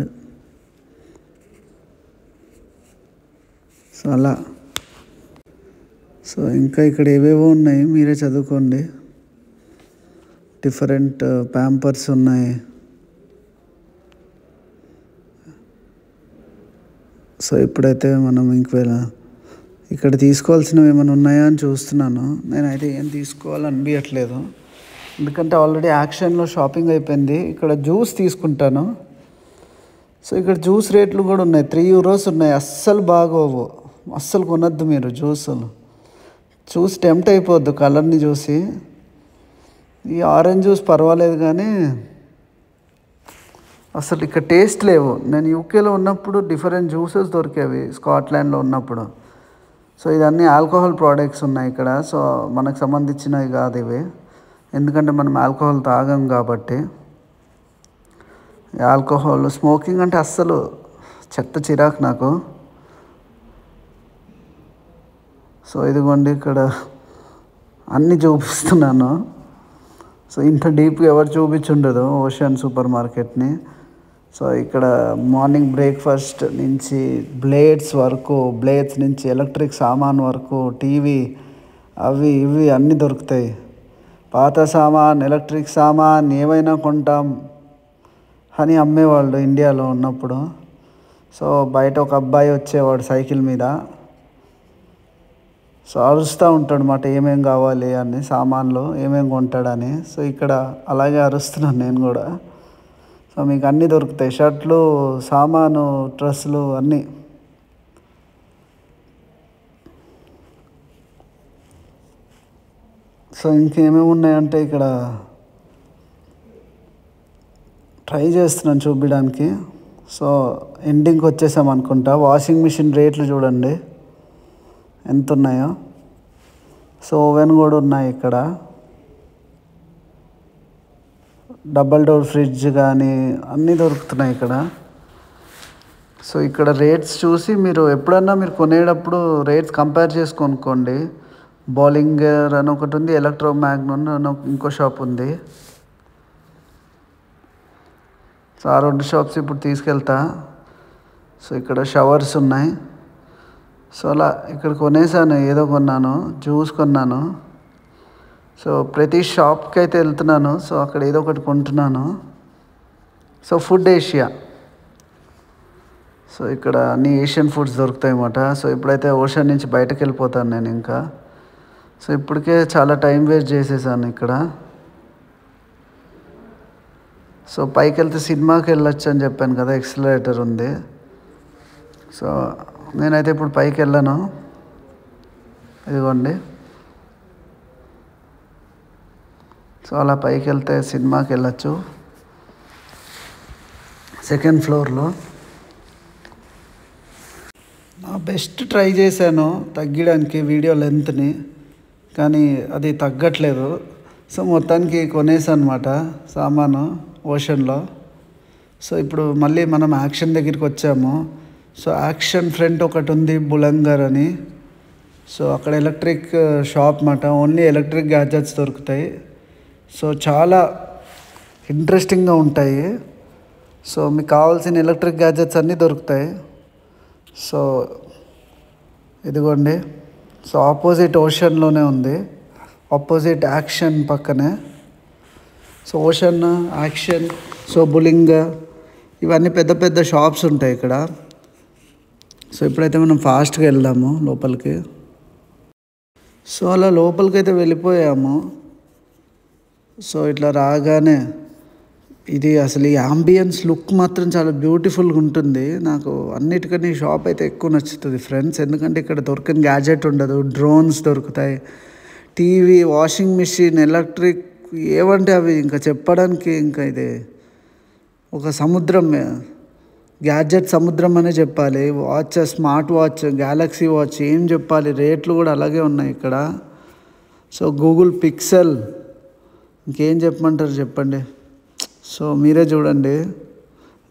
సో అలా. సో ఇంకా ఇక్కడ ఏవేవో ఉన్నాయి, మీరే చదువుకోండి. డిఫరెంట్ ప్యాంపర్స్ ఉన్నాయి. సో ఇప్పుడైతే మనం ఇక్కడ తీసుకోవాల్సినవి ఏమైనా ఉన్నాయా అని చూస్తున్నాను. నేనైతే ఏం తీసుకోవాలనిపించట్లేదు, ఎందుకంటే ఆల్రెడీ యాక్షన్లో షాపింగ్ అయిపోయింది. ఇక్కడ జ్యూస్ తీసుకుంటాను. సో ఇక్కడ జ్యూస్ రేట్లు కూడా ఉన్నాయి, €3 ఉన్నాయి. అస్సలు బాగోవు, అస్సలు కొనొద్దు మీరు జ్యూసులు. చూసి టెంప్ట్ అయిపోద్దు కలర్ని చూసి. ఈ ఆరెంజ్ జ్యూస్ పర్వాలేదు కానీ అసలు ఇక్కడ టేస్ట్ లేవు. నేను యూకేలో ఉన్నప్పుడు డిఫరెంట్ జ్యూసెస్ దొరికేవి, స్కాట్లాండ్లో ఉన్నప్పుడు. సో ఇదన్నీ ఆల్కహాల్ ప్రోడక్ట్స్ ఉన్నాయి ఇక్కడ. సో మనకు సంబంధించినవి కాదు ఇవి, ఎందుకంటే మనం ఆల్కహాల్ తాగం కాబట్టి. ఆల్కహాల్, స్మోకింగ్ అంటే అస్సలు చెత్త చిరాకు నాకు. సో ఇదిగోండి ఇక్కడ అన్నీ చూపిస్తున్నాను. సో ఇంత డీప్గా ఎవరు చూపించుండదు ఓషన్ సూపర్ మార్కెట్ని. సో ఇక్కడ మార్నింగ్ బ్రేక్ఫాస్ట్ నుంచి బ్లేడ్స్ నుంచి ఎలక్ట్రిక్ సామాన్ వరకు, టీవీ, అవి ఇవి అన్నీ దొరుకుతాయి. పాత సామాన్, ఎలక్ట్రిక్ సామాన్ ఏమైనా కొంటాం అని అమ్మేవాళ్ళు ఇండియాలో ఉన్నప్పుడు. సో బయట ఒక అబ్బాయి వచ్చేవాడు సైకిల్ మీద. సో అరుస్తూ ఉంటాడు అన్నమాట, ఏమేం కావాలి అని, సామాన్లు ఏమేం కొంటాడని. సో ఇక్కడ అలాగే అరుస్తున్నాను నేను కూడా. సో మీకు అన్నీ దొరుకుతాయి, షర్ట్లు, సామాను, డ్రెస్సులు అన్నీ. సో ఇంకేమేమి ఉన్నాయంటే ఇక్కడ ట్రై చేస్తున్నాను చూపించడానికి. సో ఎండింగ్కి వచ్చేసాం అనుకుంటా. వాషింగ్ మిషన్ రేట్లు చూడండి ఎంత ఉన్నాయో. సో ఓవెన్ కూడా ఉన్నాయి ఇక్కడ. డబల్ డోర్ ఫ్రిడ్జ్ కానీ అన్నీ దొరుకుతున్నాయి ఇక్కడ. సో ఇక్కడ రేట్స్ చూసి మీరు ఎప్పుడన్నా మీరు కొనేటప్పుడు రేట్స్ కంపేర్ చేసి కొనుక్కోండి. బోలింగర్ అని ఒకటి ఉంది, ఎలక్ట్రోమాగ్నన్ అని ఇంకో షాప్ ఉంది. సో ఆ 2 షాప్స్ ఇప్పుడు తీసుకెళ్తా. సో ఇక్కడ షవర్స్ ఉన్నాయి. సో అలా ఇక్కడ కొనేసాను, ఏదో కొన్నాను, జ్యూస్ కొన్నాను. సో ప్రతి షాప్కి అయితే వెళ్తున్నాను. సో అక్కడ ఏదో ఒకటి కొంటున్నాను. So food Asia. సో ఇక్కడ అన్ని ఏషియన్ ఫుడ్స్ దొరుకుతాయి అన్నమాట. సో ఇప్పుడైతే ఓషన్ నుంచి బయటకు వెళ్ళిపోతాను నేను ఇంకా. సో ఇప్పటికే చాలా టైం వేస్ట్ చేసేసాను ఇక్కడ. సో పైకి వెళ్తే సినిమాకి వెళ్ళొచ్చు అని చెప్పాను కదా, ఎక్సలరేటర్ ఉంది. సో నేనైతే ఇప్పుడు పైకి వెళ్ళాను. ఇదిగోండి. సో అలా పైకి వెళ్తే సినిమాకి వెళ్ళచ్చు, 2nd ఫ్లోర్లో. నా బెస్ట్ ట్రై చేశాను తగ్గడానికి వీడియో లెంత్ని, కానీ అది తగ్గట్లేదు. సో మొత్తానికి కొనేసాను అన్నమాట సామాను ఓషన్లో. సో ఇప్పుడు మళ్ళీ మనం యాక్షన్ దగ్గరికి వచ్చాము. సో యాక్షన్ ఫ్రంట్ ఒకటి ఉంది, బులంగర్ అని. సో అక్కడ ఎలక్ట్రిక్ షాప్ అన్నమాట, ఓన్లీ ఎలక్ట్రిక్ గ్యాడ్జెట్స్ దొరుకుతాయి. సో చాలా ఇంట్రెస్టింగ్గా ఉంటాయి. సో మీకు కావాల్సిన ఎలక్ట్రిక్ గ్యాడ్జెట్స్ అన్నీ దొరుకుతాయి. సో ఇదిగోండి. సో ఆపోజిట్ ఓషన్లోనే ఉంది, ఆపోజిట్ యాక్షన్ పక్కనే. So ocean, action, so bullying, ఇవన్నీ పెద్ద పెద్ద షాప్స్ ఉంటాయి ఇక్కడ. సో ఇప్పుడైతే మనం ఫాస్ట్గా వెళ్దాము లోపలికి. సో అలా లోపలికి అయితే వెళ్ళిపోయాము. సో ఇట్లా రాగానే ఇది అసలు ఈ అంబియన్స్ లుక్ మాత్రం చాలా బ్యూటిఫుల్గా ఉంటుంది. నాకు అన్నిటికన్నా ఈ షాప్ అయితే ఎక్కువ నచ్చుతుంది ఫ్రెండ్స్, ఎందుకంటే ఇక్కడ దొరకని గ్యాడ్జెట్ ఉండదు. డ్రోన్స్ దొరుకుతాయి, టీవీ, వాషింగ్ మిషన్, ఎలక్ట్రిక్, ఏవంటే అవి ఇంకా చెప్పడానికి ఇంకా ఇది ఒక సముద్రం గ్యాడ్జెట్ సముద్రం అనే చెప్పాలి. Watch, smart watch, Galaxy watch ఏం చెప్పాలి, రేట్లు కూడా అలాగే ఉన్నాయి ఇక్కడ. సో గూగుల్ పిక్సెల్ ఇంకేం చెప్పమంటారు చెప్పండి. సో మీరే చూడండి,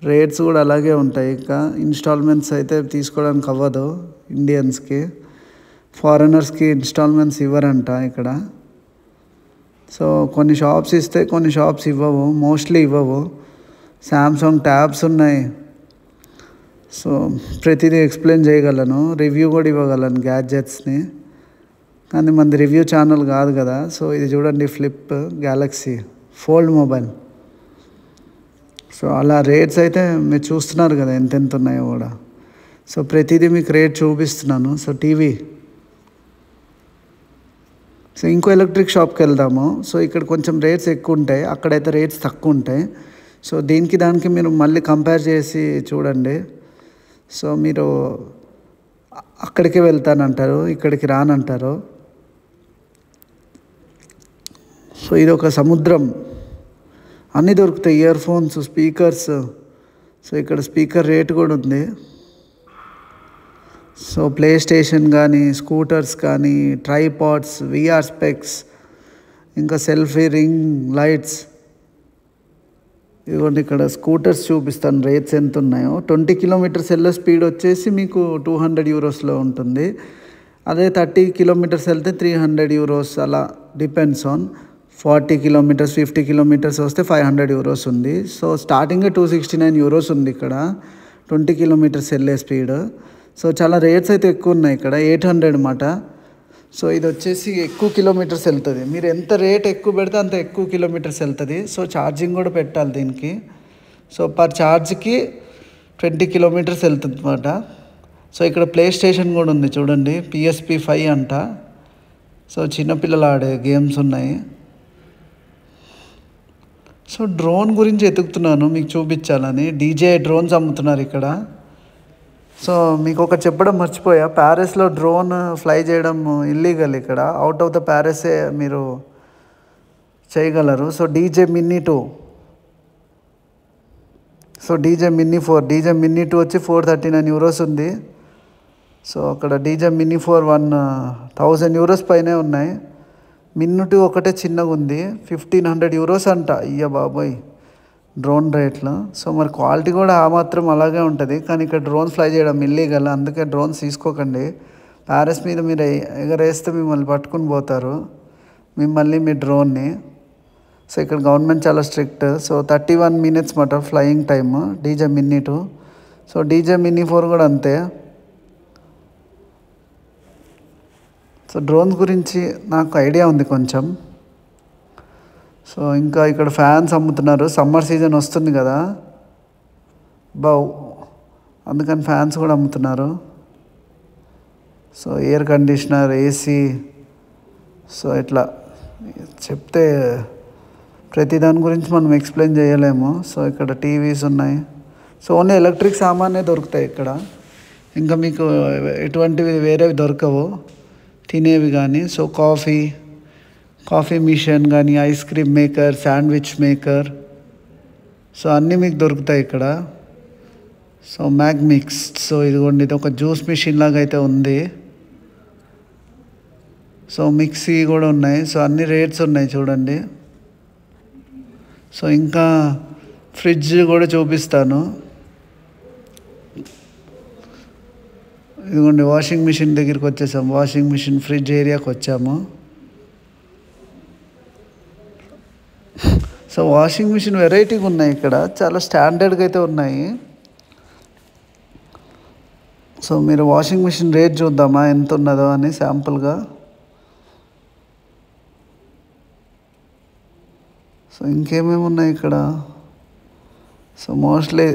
రేట్స్ కూడా అలాగే ఉంటాయి. ఇంకా ఇన్స్టాల్మెంట్స్ అయితే తీసుకోవడానికి అవ్వదు ఇండియన్స్కి, ఫారినర్స్కి ఇన్స్టాల్మెంట్స్ ఇవ్వరంట ఇక్కడ. సో కొన్ని షాప్స్ ఇస్తే కొన్ని షాప్స్ ఇవ్వవు, మోస్ట్లీ ఇవ్వవు. శాంసంగ్ ట్యాబ్స్ ఉన్నాయి. సో ప్రతిదీ ఎక్స్ప్లెయిన్ చేయగలను, రివ్యూ కూడా ఇవ్వగలను గ్యాడ్జెట్స్ని, కానీ మనది రివ్యూ ఛానల్ కాదు కదా. సో ఇది చూడండి, flip Galaxy fold mobile. So అలా రేట్స్ అయితే మీరు చూస్తున్నారు కదా ఎంతెంత ఉన్నాయో కూడా. సో ప్రతిదీ మీకు రేట్ చూపిస్తున్నాను. So TV. సో ఇంకో ఎలక్ట్రిక్ షాప్కి వెళ్దాము. సో ఇక్కడ కొంచెం రేట్స్ ఎక్కువ ఉంటాయి, అక్కడైతే రేట్స్ తక్కువ ఉంటాయి. సో దీనికి దానికి మీరు మళ్ళీ కంపేర్ చేసి చూడండి. సో మీరు అక్కడికి వెళ్తానంటారు, ఇక్కడికి రానంటారు. సో ఇది ఒక సముద్రం, అన్నీ దొరుకుతాయి, ఇయర్ ఫోన్స్, స్పీకర్స్. సో ఇక్కడ స్పీకర్ రేట్ కూడా ఉంది. సో ప్లే స్టేషన్ కానీ, స్కూటర్స్ కానీ, ట్రైపాడ్స్, విఆర్ స్పెక్స్, ఇంకా సెల్ఫీ రింగ్ లైట్స్. ఇదిగోండి ఇక్కడ స్కూటర్స్ చూపిస్తాను రేట్స్ ఎంత ఉన్నాయో. 20 కిలోమీటర్స్ వెళ్ళే స్పీడ్ వచ్చేసి మీకు 200 యూరోస్లో ఉంటుంది. అదే 30 కిలోమీటర్స్ వెళ్తే 300 యూరోస్, అలా డిపెండ్స్ ఆన్. 40 కిలోమీటర్స్, 50 కిలోమీటర్స్ వస్తే 500 యూరోస్ ఉంది. సో స్టార్టింగే 269 యూరోస్ ఉంది ఇక్కడ 20 కిలోమీటర్స్ వెళ్ళే స్పీడ్. సో చాలా రేట్స్ అయితే ఎక్కువ ఉన్నాయి ఇక్కడ, 800 అన్నమాట. సో ఇది వచ్చేసి ఎక్కువ కిలోమీటర్స్ వెళ్తుంది. మీరు ఎంత రేట్ ఎక్కువ పెడితే అంత ఎక్కువ కిలోమీటర్స్ వెళ్తుంది. సో ఛార్జింగ్ కూడా పెట్టాలి దీనికి. సో పర్ ఛార్జ్కి 20 కిలోమీటర్స్ వెళ్తుంది అన్నమాట. సో ఇక్కడ ప్లే స్టేషన్ కూడా ఉంది చూడండి, PSP 5 అంట. సో చిన్నపిల్లలు ఆడే గేమ్స్ ఉన్నాయి. సో డ్రోన్ గురించి ఎతుకుతున్నాను మీకు చూపించాలని. DJI డ్రోన్స్ అమ్ముతున్నారు ఇక్కడ. సో మీకు ఒకటి చెప్పడం మర్చిపోయా, ప్యారిస్లో డ్రోన్ ఫ్లై చేయడం ఇల్లీగల్ ఇక్కడ. అవుట్ ఆఫ్ ద ప్యారిసే మీరు చేయగలరు. So DJI Mini 2, so DJI Mini 4, DJI Mini 2 వచ్చి 439 యూరోస్ ఉంది. సో అక్కడ DJI Mini 4 1000 యూరోస్ పైనే ఉన్నాయి. Mini 2 ఒకటే చిన్నగా ఉంది, 1500 యూరోస్ అంట. అయ్య బాబోయ్ డ్రోన్ రేట్లు. సో మరి క్వాలిటీ కూడా ఆ మాత్రం అలాగే ఉంటుంది, కానీ ఇక్కడ డ్రోన్ ఫ్లై చేయడం ఇల్లీగల్, అందుకే డ్రోన్స్ తీసుకోకండి. ప్యారిస్ మీద మీరు ఎగరేస్తే మిమ్మల్ని పట్టుకుని పోతారు, మిమ్మల్ని మీ డ్రోన్ని. సో ఇక్కడ గవర్నమెంట్ చాలా స్ట్రిక్ట్. సో 31 మినిట్స్ మాట flying time DJI Mini 2. So DJI Mini 4 కూడా అంతే. సో డ్రోన్స్ గురించి నాకు ఐడియా ఉంది కొంచెం. సో ఇంకా ఇక్కడ ఫ్యాన్స్ అమ్ముతున్నారు, సమ్మర్ సీజన్ వస్తుంది కదా అందుకని ఫ్యాన్స్ కూడా అమ్ముతున్నారు. So air conditioner, AC. So ఇట్లా చెప్తే ప్రతి దాని గురించి మనం ఎక్స్ప్లెయిన్ చేయలేము. సో ఇక్కడ టీవీస్ ఉన్నాయి. సో ఓన్లీ ఎలక్ట్రిక్ సామానే దొరుకుతాయి ఇక్కడ, ఇంకా మీకు ఎటువంటివి వేరేవి దొరకవు తినేవి కానీ. సో కాఫీ మిషన్ కానీ, ice cream maker, sandwich maker, so అన్నీ మీకు దొరుకుతాయి ఇక్కడ. సో మ్యాగ్మిక్స్. సో ఇదిగోండి, ఇది ఒక జ్యూస్ మిషన్ లాగా అయితే ఉంది. సో మిక్సీ కూడా ఉన్నాయి. సో అన్ని రేట్స్ ఉన్నాయి చూడండి. సో ఇంకా ఫ్రిడ్జ్ కూడా చూపిస్తాను. ఇదిగోండి వాషింగ్ మిషన్ దగ్గరికి వచ్చేసాము, వాషింగ్ మిషన్ ఫ్రిడ్జ్ ఏరియాకి వచ్చాము. సో వాషింగ్ మిషన్ వెరైటీగా ఉన్నాయి ఇక్కడ, చాలా స్టాండర్డ్గా అయితే ఉన్నాయి. సో మీరు వాషింగ్ మిషన్ రేట్ చూద్దామా ఎంత ఉన్నదో అని శాంపుల్గా. సో ఇంకేమేమి ఉన్నాయి ఇక్కడ. సో మోస్ట్లీ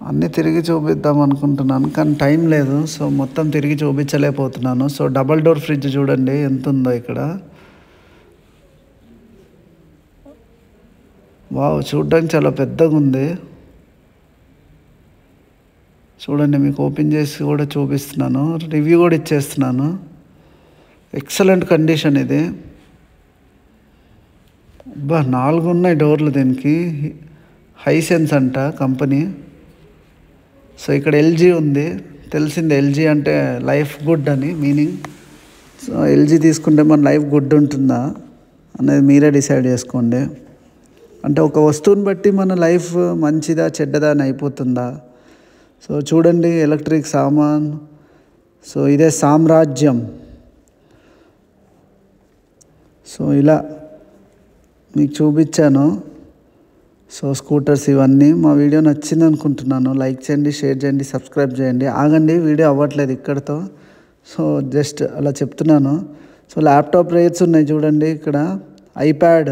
అన్నీ తిరిగి చూపిద్దాం అనుకుంటున్నాను, కానీ టైం లేదు. సో మొత్తం తిరిగి చూపించలేకపోతున్నాను. సో డబల్ డోర్ ఫ్రిడ్జ్ చూడండి ఎంత ఉందో ఇక్కడ. వావ్, చూడడానికి చాలా పెద్దగా ఉంది. చూడండి, మీకు ఓపెన్ చేసి కూడా చూపిస్తున్నాను, రివ్యూ కూడా ఇచ్చేస్తున్నాను. ఎక్సలెంట్ కండిషన్ ఇది. బా 4 ఉన్నాయి డోర్లు దీనికి. హైసెన్స్ అంట కంపెనీ. సో ఇక్కడ ఎల్జీ ఉంది, తెలిసింది ఎల్జీ అంటే లైఫ్ గుడ్ అని మీనింగ్. సో ఎల్జీ తీసుకుంటే మన లైఫ్ గుడ్ ఉంటుందా అనేది మీరే డిసైడ్ చేసుకోండి. అంటే ఒక వస్తువుని బట్టి మన లైఫ్ మంచిదా చెడ్డదా అని అయిపోతుందా. సో చూడండి ఎలక్ట్రిక్ సామాన్. సో ఇదే సామ్రాజ్యం. సో ఇలా మీకు చూపించాను. సో స్కూటర్స్ ఇవన్నీ. మా వీడియో నచ్చింది అనుకుంటున్నాను. లైక్ చేయండి, షేర్ చేయండి, సబ్స్క్రైబ్ చేయండి. ఆగండి, వీడియో అవ్వట్లేదు ఇక్కడతో. సో జస్ట్ అలా చెప్తున్నాను. సో ల్యాప్టాప్ రేట్స్ ఉన్నాయి చూడండి ఇక్కడ. IPad,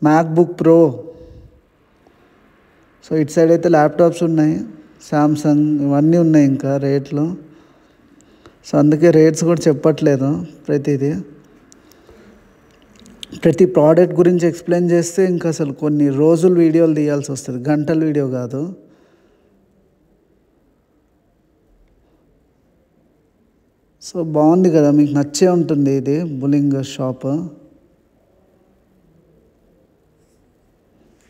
MacBook pro. సో ఇటు సైడ్ అయితే ల్యాప్టాప్స్ ఉన్నాయి, శాంసంగ్ ఇవన్నీ ఉన్నాయి ఇంకా రేట్లు. సో అందుకే రేట్స్ కూడా చెప్పట్లేదు. ప్రతి ప్రోడక్ట్ గురించి ఎక్స్ప్లెయిన్ చేస్తే ఇంకా అసలు కొన్ని రోజులు వీడియోలు తీయాల్సి వస్తుంది, గంటల వీడియో కాదు. సో బాగుంది కదా, మీకు నచ్చే ఉంటుంది ఇది బులింగ్ షాప్.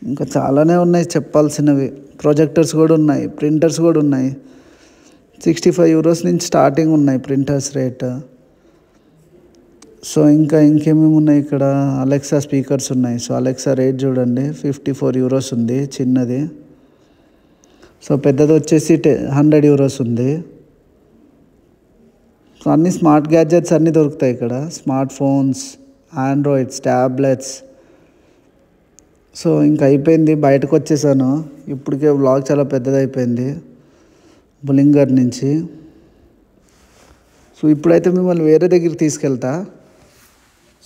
ఇంకా చాలానే ఉన్నాయి చెప్పాల్సినవి. ప్రొజెక్టర్స్ కూడా ఉన్నాయి, ప్రింటర్స్ కూడా ఉన్నాయి. 65 euros నుంచి స్టార్టింగ్ ఉన్నాయి ప్రింటర్స్ రేట్. సో ఇంకేమేమి ఉన్నాయి ఇక్కడ. అలెక్సా స్పీకర్స్ ఉన్నాయి. సో అలెక్సా రేట్ చూడండి, 54 euros ఉంది చిన్నది. సో పెద్దది వచ్చేసి 100 euros ఉంది. సో అన్ని స్మార్ట్ గ్యాడ్జెట్స్ అన్నీ దొరుకుతాయి ఇక్కడ. Smart phones, Androids, tablets. So ఇంకా అయిపోయింది, బయటకు వచ్చేసాను. ఇప్పటికే వ్లాగ్ చాలా పెద్దది అయిపోయింది బులింగర్ నుంచి. సో ఇప్పుడైతే మిమ్మల్ని వేరే దగ్గరికి తీసుకెళ్తా.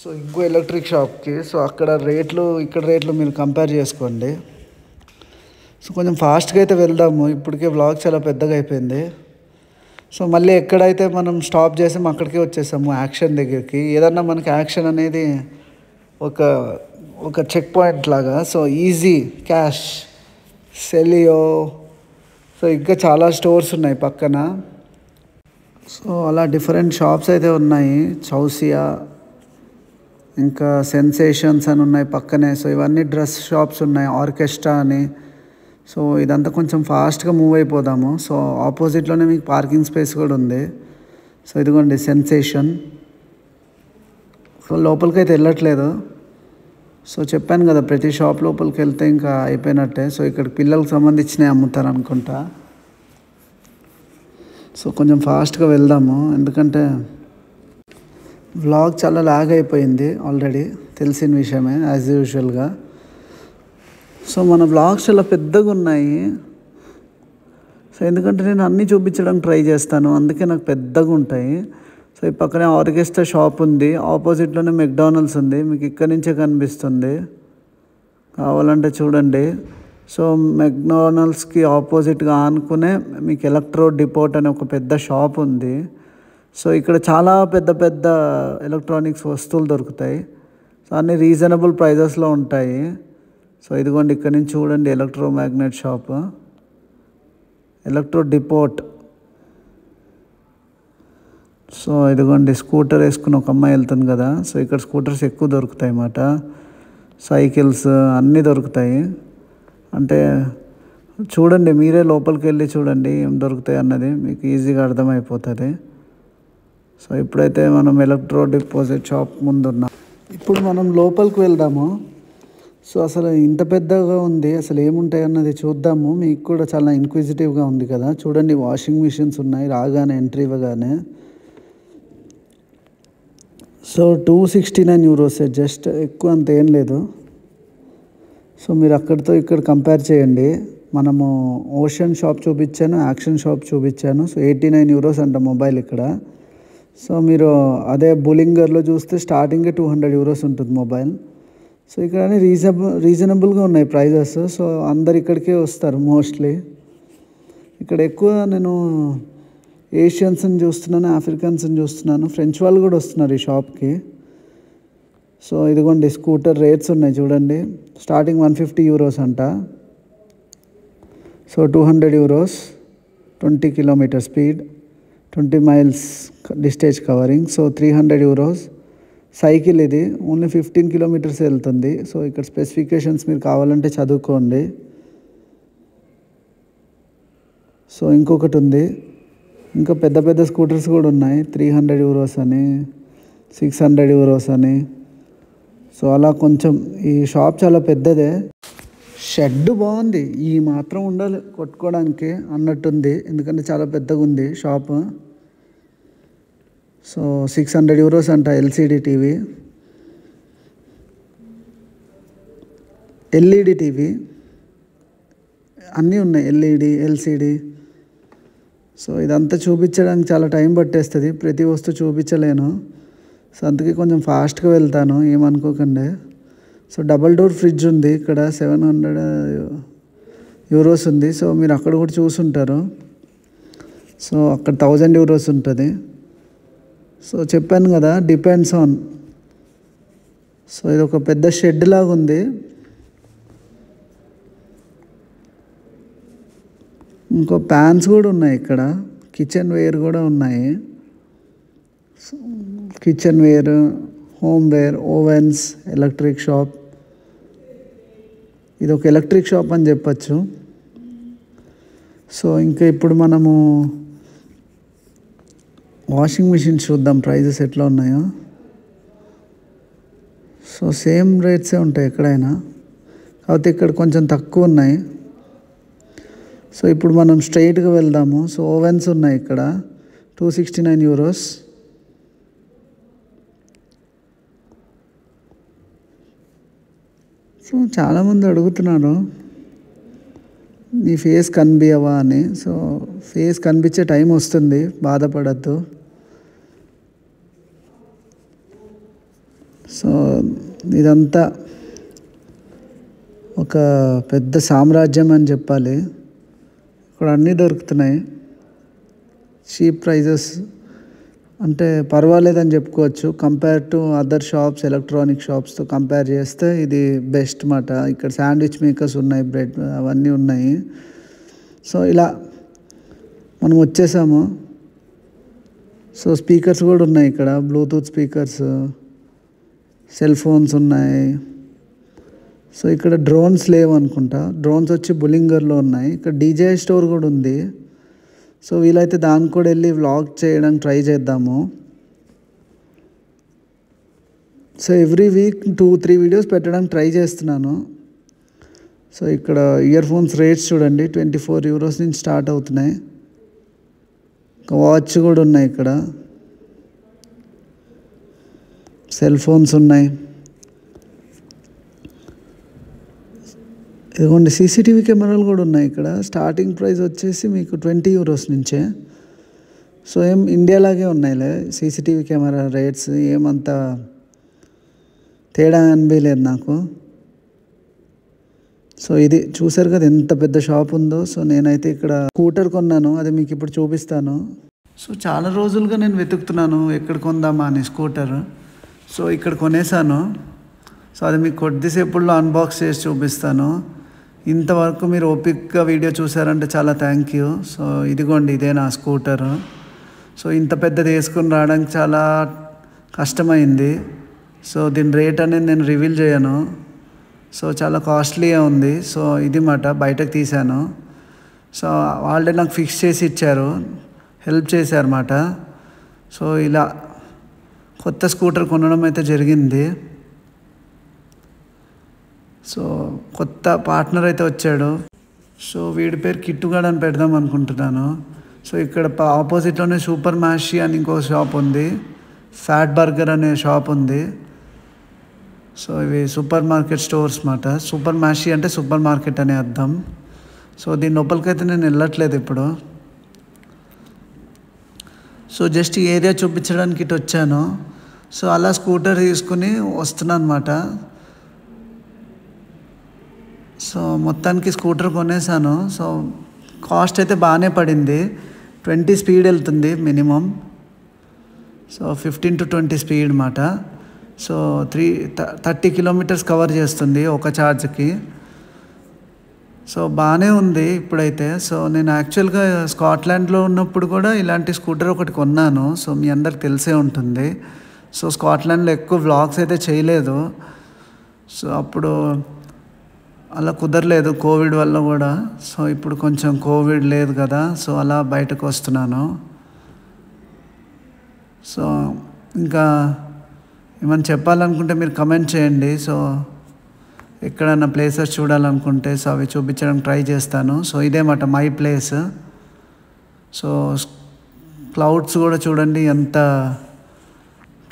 సో ఇంకో ఎలక్ట్రిక్ షాప్కి. సో అక్కడ రేట్లు ఇక్కడ రేట్లు మీరు కంపేర్ చేసుకోండి. సో కొంచెం ఫాస్ట్గా అయితే వెళ్దాము, ఇప్పటికే వ్లాగ్ చాలా పెద్దగా అయిపోయింది. సో మళ్ళీ ఎక్కడైతే మనం స్టాప్ చేసాము అక్కడికే వచ్చేసాము, యాక్షన్ దగ్గరికి. ఏదన్నా మనకి యాక్షన్ అనేది ఒక చెక్ పాయింట్ లాగా. సో ఈజీ క్యాష్, సెలియో, సో ఇంకా చాలా స్టోర్స్ ఉన్నాయి పక్కన. సో అలా డిఫరెంట్ షాప్స్ అయితే ఉన్నాయి. చౌసియా, ఇంకా సెన్సేషన్స్ అని ఉన్నాయి పక్కనే. సో ఇవన్నీ డ్రెస్ షాప్స్ ఉన్నాయి, ఆర్కెస్ట్రా అని. సో ఇదంతా కొంచెం ఫాస్ట్గా మూవ్ అయిపోదాము. సో ఆపోజిట్లోనే మీకు పార్కింగ్ స్పేస్ కూడా ఉంది. సో ఇదిగోండి సెన్సేషన్. సో లోపలికి అయితే వెళ్ళట్లేదు. సో చెప్పాను కదా, ప్రతి షాప్ లోపలికి వెళ్తే ఇంకా అయిపోయినట్టే. సో ఇక్కడ పిల్లలకు సంబంధించినవి అమ్ముతారు అనుకుంటా. సో కొంచెం ఫాస్ట్గా వెళ్దాము, ఎందుకంటే వ్లాగ్ చాలా లాగ్ అయిపోయింది ఆల్రెడీ, తెలిసిన విషయమే యాజ్ యూజువల్గా. సో మన వ్లాగ్స్ చాలా పెద్దగా ఉన్నాయి. సో ఎందుకంటే నేను అన్నీ చూపించడానికి ట్రై చేస్తాను, అందుకే నాకు పెద్దగా ఉంటాయి. సో ఈ పక్కనే ఆర్కెస్ట్రా షాప్ ఉంది, ఆపోజిట్లోనే మెక్డానల్డ్స్ ఉంది, మీకు ఇక్కడి నుంచే కనిపిస్తుంది, కావాలంటే చూడండి. సో మెక్డానల్డ్స్కి ఆపోజిట్గా ఆనుకునే మీకు ఎలక్ట్రో డిపోట్ అనే ఒక పెద్ద షాప్ ఉంది. సో ఇక్కడ చాలా పెద్ద పెద్ద ఎలక్ట్రానిక్స్ వస్తువులు దొరుకుతాయి. సో అన్నీ రీజనబుల్ ప్రైజెస్లో ఉంటాయి. సో ఇదిగోండి ఇక్కడ నుంచి చూడండి, electro magnet shop, electro depot. So ఇదిగోండి స్కూటర్ వేసుకుని ఒక అమ్మాయి వెళ్తుంది కదా. సో ఇక్కడ స్కూటర్స్ ఎక్కువ దొరుకుతాయి అన్నమాట, సైకిల్స్ అన్నీ దొరుకుతాయి. అంటే చూడండి, మీరే లోపలికి వెళ్ళి చూడండి ఏం దొరుకుతాయి అన్నది, మీకు ఈజీగా అర్థమైపోతుంది. సో ఇప్పుడైతే మనం ఎలక్ట్రో డిపోజిట్ షాప్ ముందున్నాం. ఇప్పుడు మనం లోపలికి వెళ్దాము. సో అసలు ఇంత పెద్దగా ఉంది, అసలు ఏముంటాయి అన్నది చూద్దాము. మీకు కూడా చాలా ఇన్క్విజిటివ్గా ఉంది కదా. చూడండి వాషింగ్ మిషన్స్ ఉన్నాయి రాగానే, ఎంట్రీ ఇవ్వగానే. సో 269 euros, జస్ట్ ఎక్కువ అంత ఏం లేదు. సో మీరు అక్కడితో ఇక్కడ కంపేర్ చేయండి. మనము ఓషన్ షాప్ చూపించాను, యాక్షన్ షాప్ చూపించాను. సో 89 euros అంట మొబైల్ ఇక్కడ. సో మీరు అదే బులింగర్లో చూస్తే స్టార్టింగే 200 euros ఉంటుంది మొబైల్. సో ఇక్కడ రీజనబుల్గా ఉన్నాయి ప్రైజెస్. సో అందరు ఇక్కడికే వస్తారు మోస్ట్లీ. ఇక్కడ ఎక్కువ నేను ఏషియన్స్ని చూస్తున్నాను, ఆఫ్రికన్స్ని చూస్తున్నాను, ఫ్రెంచ్ వాళ్ళు కూడా వస్తున్నారు ఈ షాప్కి. సో ఇదిగోండి స్కూటర్ రేట్స్ ఉన్నాయి చూడండి. స్టార్టింగ్ 150 euros అంట. So 200 euros, 20 km speed, 20 miles distance covering. So 300 euros. Cycle ఇది ఓన్లీ 15 kilometers వెళ్తుంది. సో ఇక్కడ స్పెసిఫికేషన్స్ మీరు కావాలంటే చదువుకోండి. సో ఇంకొకటి ఉంది, ఇంకా పెద్ద పెద్ద స్కూటర్స్ కూడా ఉన్నాయి, 300 యూరోస్ అని, 600 యూరోస్ అని. సో అలా కొంచెం ఈ షాప్ చాలా పెద్దదే. షెడ్ బాగుంది, ఈ మాత్రం ఉండాలి కొట్టుకోవడానికి అన్నట్టుంది, ఎందుకంటే చాలా పెద్దగా ఉంది షాపు. సో 600 యూరోస్ అంట ఎల్సిడి టీవీ, ఎల్ఈడి టీవీ అన్నీ ఉన్నాయి, ఎల్ఈడి ఎల్సిడి. సో ఇదంతా చూపించడానికి చాలా టైం పట్టేస్తుంది, ప్రతి వస్తువు చూపించలేను. సో అందుకే కొంచెం ఫాస్ట్గా వెళ్తాను, ఏమనుకోకండి. సో డబల్ డోర్ ఫ్రిడ్జ్ ఉంది ఇక్కడ, 700 యూరోస్ ఉంది. సో మీరు అక్కడ కూడా చూసుంటారు. సో అక్కడ 1000 యూరోస్ ఉంటుంది. సో చెప్పాను కదా, డిపెండ్స్ ఆన్. సో ఇది ఒక పెద్ద షెడ్ లాగా ఉంది. ఇంకో ప్యాన్స్ కూడా ఉన్నాయి ఇక్కడ, కిచెన్ వేర్ కూడా ఉన్నాయి. Kitchen ware, home ware, ovens, electric shop. ఇది ఒక ఎలక్ట్రిక్ షాప్ అని చెప్పచ్చు. సో ఇంకా ఇప్పుడు మనము వాషింగ్ మిషన్ చూద్దాం, ప్రైజెస్ ఎట్లా ఉన్నాయో. సో సేమ్ రేట్సే ఉంటాయి ఎక్కడైనా, కాకపోతే ఇక్కడ కొంచెం తక్కువ ఉన్నాయి. సో ఇప్పుడు మనం స్ట్రైట్గా వెళ్దాము. సో ఓవెన్స్ ఉన్నాయి ఇక్కడ, 269 యూరోస్. సో చాలామంది అడుగుతున్నారు నీ ఫేస్ కనిపించవా అని. సో ఫేస్ కనిపించే టైం వస్తుంది, బాధపడద్దు. సో ఇదంతా ఒక పెద్ద సామ్రాజ్యం అని చెప్పాలి. ఇక్కడ అన్నీ దొరుకుతున్నాయి, చీప్ ప్రైజెస్ అంటే పర్వాలేదని చెప్పుకోవచ్చు. Compare to other shops, electronic షాప్స్తో కంపేర్ చేస్తే ఇది బెస్ట్ మాట. ఇక్కడ శాండ్విచ్ మేకర్స్ ఉన్నాయి, బ్రెడ్ అవన్నీ ఉన్నాయి. సో ఇలా మనం వచ్చేసాము. సో స్పీకర్స్ కూడా ఉన్నాయి ఇక్కడ, బ్లూటూత్ స్పీకర్స్, సెల్ ఫోన్స్ ఉన్నాయి. సో ఇక్కడ డ్రోన్స్ లేవు అనుకుంటా, డ్రోన్స్ వచ్చి బులింగర్లో ఉన్నాయి. ఇక్కడ డీజే స్టోర్ కూడా ఉంది. సో వీలైతే దానికి కూడా వెళ్ళి వ్లాగ్ చేయడానికి ట్రై చేద్దాము. సో ఎవ్రీ వీక్ 2-3 వీడియోస్ పెట్టడానికి ట్రై చేస్తున్నాను. సో ఇక్కడ ఇయర్ ఫోన్స్ రేట్స్ చూడండి, 24 యూరోస్ నుంచి స్టార్ట్ అవుతున్నాయి. ఇంకా వాచ్ కూడా ఉన్నాయి ఇక్కడ, సెల్ ఫోన్స్ ఉన్నాయి. ఇదిగోండి సీసీటీవీ కెమెరాలు కూడా ఉన్నాయి ఇక్కడ. స్టార్టింగ్ ప్రైస్ వచ్చేసి మీకు 20 యూరోస్ నుంచే. సో ఏం ఇండియాలాగే ఉన్నాయిలే సీసీటీవీ కెమెరా రేట్స్, ఏమంత తేడా అనిపించలేదు నాకు. సో ఇది చూసారు కదా ఎంత పెద్ద షాప్ ఉందో. సో నేనైతే ఇక్కడ స్కూటర్ కొన్నాను, అది మీకు ఇప్పుడు చూపిస్తాను. సో చాలా రోజులుగా నేను వెతుకుతున్నాను ఎక్కడ కొందామా అని స్కూటర్. సో ఇక్కడ కొనేసాను. సో అది మీకు కొద్దిసేపుల్లో అన్బాక్స్ చేసి చూపిస్తాను. ఇంతవరకు మీరు ఓపిక్గా వీడియో చూసారంటే చాలా థ్యాంక్ యూ. సో ఇదిగోండి, ఇదే నా స్కూటర్. సో ఇంత పెద్దది వేసుకొని రావడానికి చాలా కష్టమైంది. సో దీని రేట్ అనేది నేను రివీల్ చేయను. సో చాలా కాస్ట్లీగా ఉంది. సో ఇది మాట బయటకు తీశాను. సో వాళ్ళే నాకు ఫిక్స్ చేసి ఇచ్చారు, హెల్ప్ చేశారన్నమాట. సో ఇలా కొత్త స్కూటర్ కొనడం అయితే జరిగింది. సో కొత్త పార్ట్నర్ అయితే వచ్చాడు. సో వీడి పేరు కిట్టుగాడు అని పెడదాం అనుకుంటున్నాను. సో ఇక్కడ ఆపోజిట్లోనే సూపర్ మ్యాషీ అని ఇంకో షాప్ ఉంది, ఫ్యాట్ బర్గర్ అనే షాప్ ఉంది. సో ఇవి సూపర్ మార్కెట్ స్టోర్స్ మాట. సూపర్ మ్యాషీ అంటే సూపర్ మార్కెట్ అనే అర్థం. సో దీని లోపలికైతే నేను వెళ్ళట్లేదు ఇప్పుడు. సో జస్ట్ ఈ ఏరియా చూపించడానికి ఇటు వచ్చాను. సో అలా స్కూటర్ తీసుకుని వస్తున్నాను అన్నమాట. సో మొత్తానికి స్కూటర్ కొనేసాను. సో కాస్ట్ అయితే బాగానే పడింది, 20 స్పీడ్ వెళ్తుంది మినిమం. సో 15 to 20 స్పీడ్ అన్నమాట. సో 30 కిలోమీటర్స్ కవర్ చేస్తుంది ఒక ఛార్జ్కి. సో బాగానే ఉంది ఇప్పుడైతే. సో నేను యాక్చువల్గా స్కాట్లాండ్లో ఉన్నప్పుడు కూడా ఇలాంటి స్కూటర్ ఒకటి కొన్నాను. సో మీ అందరికి తెలిసే ఉంటుంది. సో స్కాట్లాండ్లో ఎక్కువ వ్లాగ్స్ అయితే చేయలేదు. సో అప్పుడు అలా కుదరలేదు కోవిడ్ వల్ల కూడా. సో ఇప్పుడు కొంచెం కోవిడ్ లేదు కదా, సో అలా బయటకు వస్తున్నాను. సో ఇంకా ఏమైనా చెప్పాలనుకుంటే మీరు కమెంట్ చేయండి. సో ఎక్కడన్నా ప్లేసెస్ చూడాలనుకుంటే సో అవి చూపించడానికి ట్రై చేస్తాను. సో ఇదేమాట మై ప్లేస్. సో క్లౌడ్స్ కూడా చూడండి ఎంత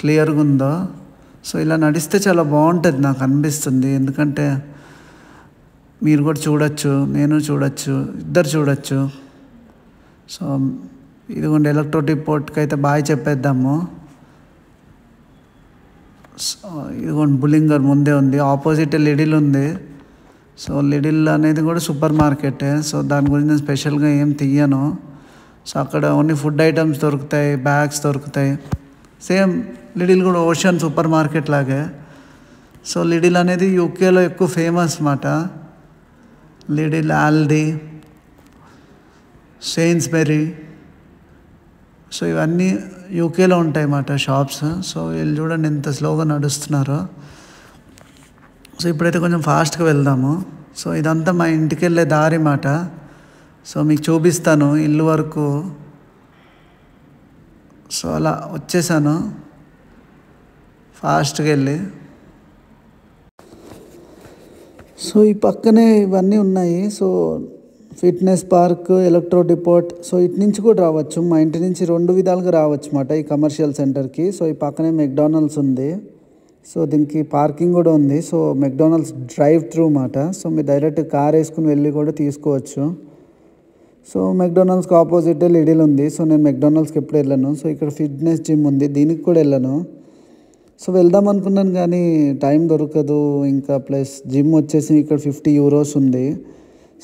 క్లియర్గా ఉందో. సో ఇలా నడిస్తే చాలా బాగుంటుంది నాకు అనిపిస్తుంది, ఎందుకంటే మీరు కూడా చూడొచ్చు, నేను చూడొచ్చు, ఇద్దరు చూడొచ్చు. సో ఇదిగోండి ఎలక్ట్రో డిపోర్ట్కి అయితే బాయ్ చెప్పేద్దాము. సో ఇదిగోండి బులింగర్ ముందే ఉంది, ఆపోజిట్ లిడిల్ ఉంది. సో లిడిల్ అనేది కూడా సూపర్ మార్కెటే. సో దాని గురించి నేను స్పెషల్గా ఏం తీయను. సో అక్కడ ఓన్లీ ఫుడ్ ఐటమ్స్ దొరుకుతాయి, బ్యాగ్స్ దొరుకుతాయి. సేమ్ లిడిల్ కూడా ఓషన్ సూపర్ మార్కెట్ లాగే. సో లిడిల్ అనేది యూకేలో ఎక్కువ ఫేమస్ మాట. లిడిల్, ఆల్డీ, సెయిన్స్బెరీ, సో ఇవన్నీ యూకేలో ఉంటాయి అన్నమాట షాప్స్. సో వీళ్ళు చూడండి ఎంత స్లోగా నడుస్తున్నారో. సో ఇప్పుడైతే కొంచెం ఫాస్ట్గా వెళ్దాము. సో ఇదంతా మా ఇంటికి వెళ్ళే దారి మాట. సో మీకు చూపిస్తాను ఇల్లు వరకు. సో అలా వచ్చేసాను ఫాస్ట్గా వెళ్ళి. సో ఈ పక్కనే ఇవన్నీ ఉన్నాయి. So fitness park, electro depot. So ఇటు నుంచి కూడా రావచ్చు, మా ఇంటి నుంచి 2 విధాలుగా రావచ్చు అన్నమాట ఈ కమర్షియల్ సెంటర్కి. సో ఈ పక్కనే మెక్డానల్డ్స్ ఉంది. సో దీనికి పార్కింగ్ కూడా ఉంది. సో మెక్డానల్డ్స్ డ్రైవ్ త్రూ మాట. సో మీరు డైరెక్ట్ కార్ వేసుకుని వెళ్ళి కూడా తీసుకోవచ్చు. సో మెక్డానల్డ్స్కి ఆపోజిట్ లిడిల్ ఉంది. సో నేను మెక్డానల్డ్స్కి ఎప్పుడు వెళ్ళాను. సో ఇక్కడ ఫిట్నెస్ జిమ్ ఉంది, దీనికి కూడా వెళ్ళాను. సో వెళ్దాం అనుకున్నాను కానీ టైం దొరకదు. ఇంకా ప్లస్ జిమ్ వచ్చేసి ఇక్కడ €50 ఉంది.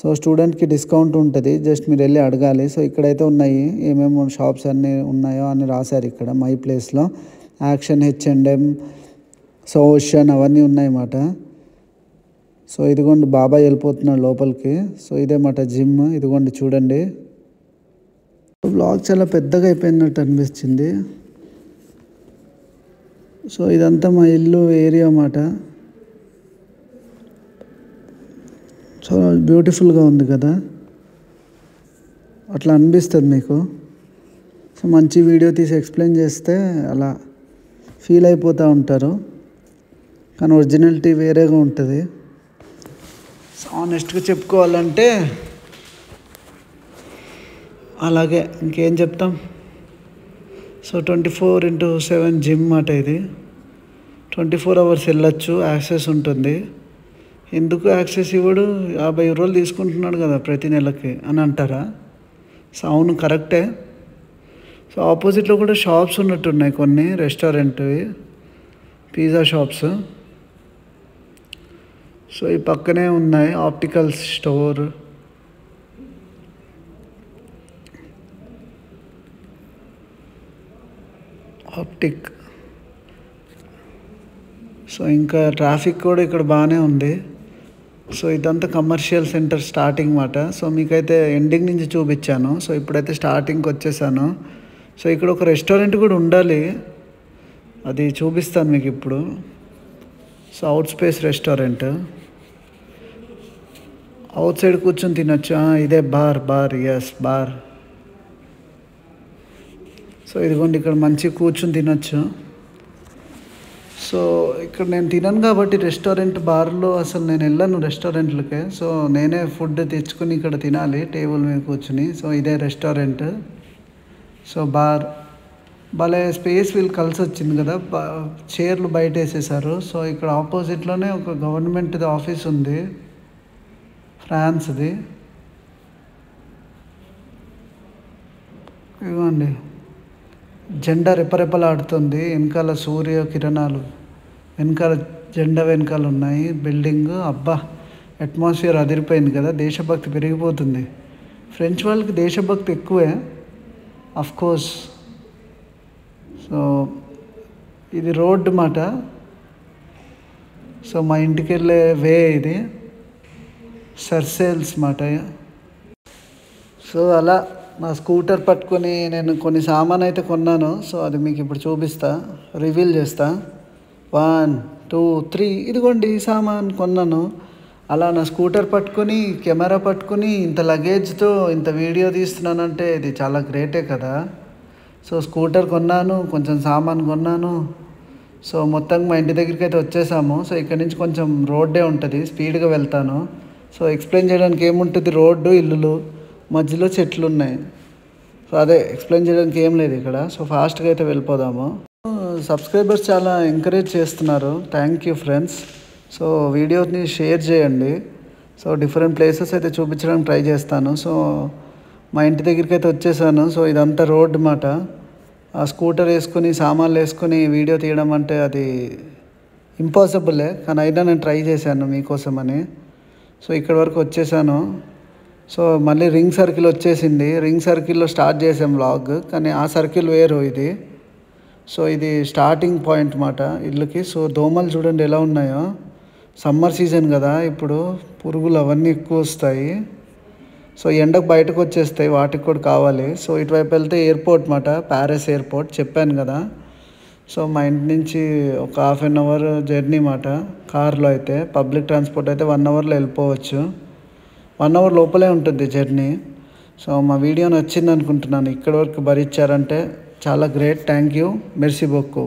సో స్టూడెంట్కి డిస్కౌంట్ ఉంటుంది, జస్ట్ మీరు వెళ్ళి అడగాలి. సో ఇక్కడైతే ఉన్నాయి, ఏమేమి షాప్స్ అన్నీ ఉన్నాయో అని రాశారు ఇక్కడ మై ప్లేస్లో. యాక్షన్, H&M, సో ఓషన్ అవన్నీ ఉన్నాయన్నమాట. సో ఇదిగోండి బాబాయ్ వెళ్ళిపోతున్నాడు లోపలికి. సో ఇదేమాట జిమ్, ఇదిగోండి చూడండి. వ్లాగ్ చాలా పెద్దగా అయిపోయినట్టు అనిపించింది. సో ఇదంతా మా ఇల్లు ఏరియా అన్నమాట. సో బ్యూటిఫుల్గా ఉంది కదా, అట్లా అనిపిస్తుంది మీకు. సో మంచి వీడియో తీసి ఎక్స్ప్లెయిన్ చేస్తే అలా ఫీల్ అయిపోతూ ఉంటారు, కానీ ఒరిజినాలిటీ వేరేగా ఉంటుంది. సో ఆనెస్ట్గా చెప్పుకోవాలంటే అలాగే, ఇంకేం చెప్తాం. సో 24/7 జిమ్ మాట ఇది. 24 hours వెళ్ళొచ్చు, యాక్సెస్ ఉంటుంది. ఎందుకు యాక్సెస్ ఇవ్వడు, €50 తీసుకుంటున్నాడు కదా ప్రతి నెలకి అని అంటారా? సో అవును, కరెక్టే. సో ఆపోజిట్లో కూడా షాప్స్ ఉన్నట్టున్నాయి కొన్ని, రెస్టారెంట్వి, పిజ్జా షాప్స్. సో ఈ పక్కనే ఉన్నాయి ఆప్టికల్ స్టోర్. ఆప్టిక్. సో ఇంకా ట్రాఫిక్ కూడా ఇక్కడ బాగానే ఉంది. సో ఇదంతా కమర్షియల్ సెంటర్ స్టార్టింగ్ మాట. సో మీకైతే ఎండింగ్ నుంచి చూపించాను. సో ఇప్పుడైతే స్టార్టింగ్కి వచ్చేసాను. సో ఇక్కడ ఒక రెస్టారెంట్ కూడా ఉండాలి, అది చూపిస్తాను మీకు ఇప్పుడు. So out space restaurant, out side కూర్చొని తినొచ్చు. ఇదే బార్, ఎస్ బార్. సో ఇదిగోండి ఇక్కడ మంచి కూర్చొని తినొచ్చు. సో ఇక్కడ నేను తినను కాబట్టి రెస్టారెంట్, బార్లో అసలు నేను వెళ్ళను రెస్టారెంట్లకే. సో నేనే ఫుడ్ తెచ్చుకొని ఇక్కడ తినాలి టేబుల్ మీద కూర్చుని. సో ఇదే రెస్టారెంట్. సో బార్ భలే స్పేస్ వీళ్ళు కలిసి వచ్చింది కదా, చైర్లు బయట వేసేసారు. సో ఇక్కడ ఆపోజిట్లోనే ఒక గవర్నమెంట్ది ఆఫీస్ ఉంది, ఫ్రాన్స్ది. ఇవ్వండి జెండా రెపరెపలాడుతుంది, వెనకాల సూర్య కిరణాలు, వెనకాల జెండా వెనకాల ఉన్నాయి. బిల్డింగ్, అబ్బా అట్మాస్ఫియర్ అదిరిపోయింది కదా, దేశభక్తి పెరిగిపోతుంది. ఫ్రెంచ్ వాళ్ళకి దేశభక్తి ఎక్కువే కోర్స్. సో ఇది రోడ్డు మాట. సో మా ఇంటికి వెళ్ళే వే ఇది, సర్సేల్స్ మాట. సో అలా నా స్కూటర్ పట్టుకొని నేను కొన్ని సామాన్ అయితే కొన్నాను. సో అది మీకు ఇప్పుడు చూపిస్తా, రివీల్ చేస్తా. 1, 2, 3 ఇదిగోండి ఈ సామాన్ కొన్నాను. అలా నా స్కూటర్ పట్టుకొని కెమెరా పట్టుకొని ఇంత లగేజ్తో ఇంత వీడియో తీస్తున్నానంటే ఇది చాలా గ్రేటే కదా. సో స్కూటర్ కొన్నాను, కొంచెం సామాన్ కొన్నాను. సో మొత్తం మా ఇంటి దగ్గరికి అయితే వచ్చేసాము. సో ఇక్కడ నుంచి కొంచెం రోడ్డే ఉంటుంది, స్పీడ్గా వెళ్తాను. సో ఎక్స్ప్లెయిన్ చేయడానికి ఏముంటుంది, రోడ్డు, ఇల్లులు, మధ్యలో చెట్లు ఉన్నాయి. సో అదే ఎక్స్ప్లెయిన్ చేయడానికి ఏం లేదు ఇక్కడ. సో ఫాస్ట్గా అయితే వెళ్ళిపోదాము. సబ్స్క్రైబర్స్ చాలా ఎంకరేజ్ చేస్తున్నారు, థ్యాంక్ యూ ఫ్రెండ్స్. సో వీడియోని షేర్ చేయండి. సో డిఫరెంట్ ప్లేసెస్ అయితే చూపించడానికి ట్రై చేస్తాను. సో మా ఇంటి దగ్గరికి అయితే వచ్చేసాను. సో ఇదంతా రోడ్ మాట. ఆ స్కూటర్ వేసుకొని సామాన్లు వేసుకొని వీడియో తీయడం అంటే అది ఇంపాసిబులే, కానీ అయినా నేను ట్రై చేశాను మీకోసమని. సో ఇక్కడి వరకు వచ్చేసాను. సో మళ్ళీ రింగ్ సర్కిల్ వచ్చేసింది. రింగ్ సర్కిల్లో స్టార్ట్ చేసాం వ్లాగ్, కానీ ఆ సర్కిల్ వేరు ఇది. సో ఇది స్టార్టింగ్ పాయింట్ మాట ఇల్లుకి. సో దోమలు చూడండి ఎలా ఉన్నాయో. సమ్మర్ సీజన్ కదా, ఇప్పుడు పురుగులు అవన్నీ ఎక్కువ వస్తాయి. సో ఎండకు బయటకు వచ్చేస్తాయి, వాటికి కూడా కావాలి. సో ఇటువైపు వెళ్తే ఎయిర్పోర్ట్ మాట, ప్యారిస్ ఎయిర్పోర్ట్ చెప్పాను కదా. సో మా ఇంటి నుంచి ఒక 1/2 అవర్ జర్నీ మాట కార్లో అయితే. పబ్లిక్ ట్రాన్స్పోర్ట్ అయితే 1 అవర్లో వెళ్ళిపోవచ్చు. 1 అవర్ లోపలే ఉంటుంది జర్నీ. సో మా వీడియో నచ్చింది అనుకుంటున్నాను. ఇక్కడి వరకు భరించారంటే చాలా గ్రేట్, థ్యాంక్ యూ, మెర్సీ బొక్కు.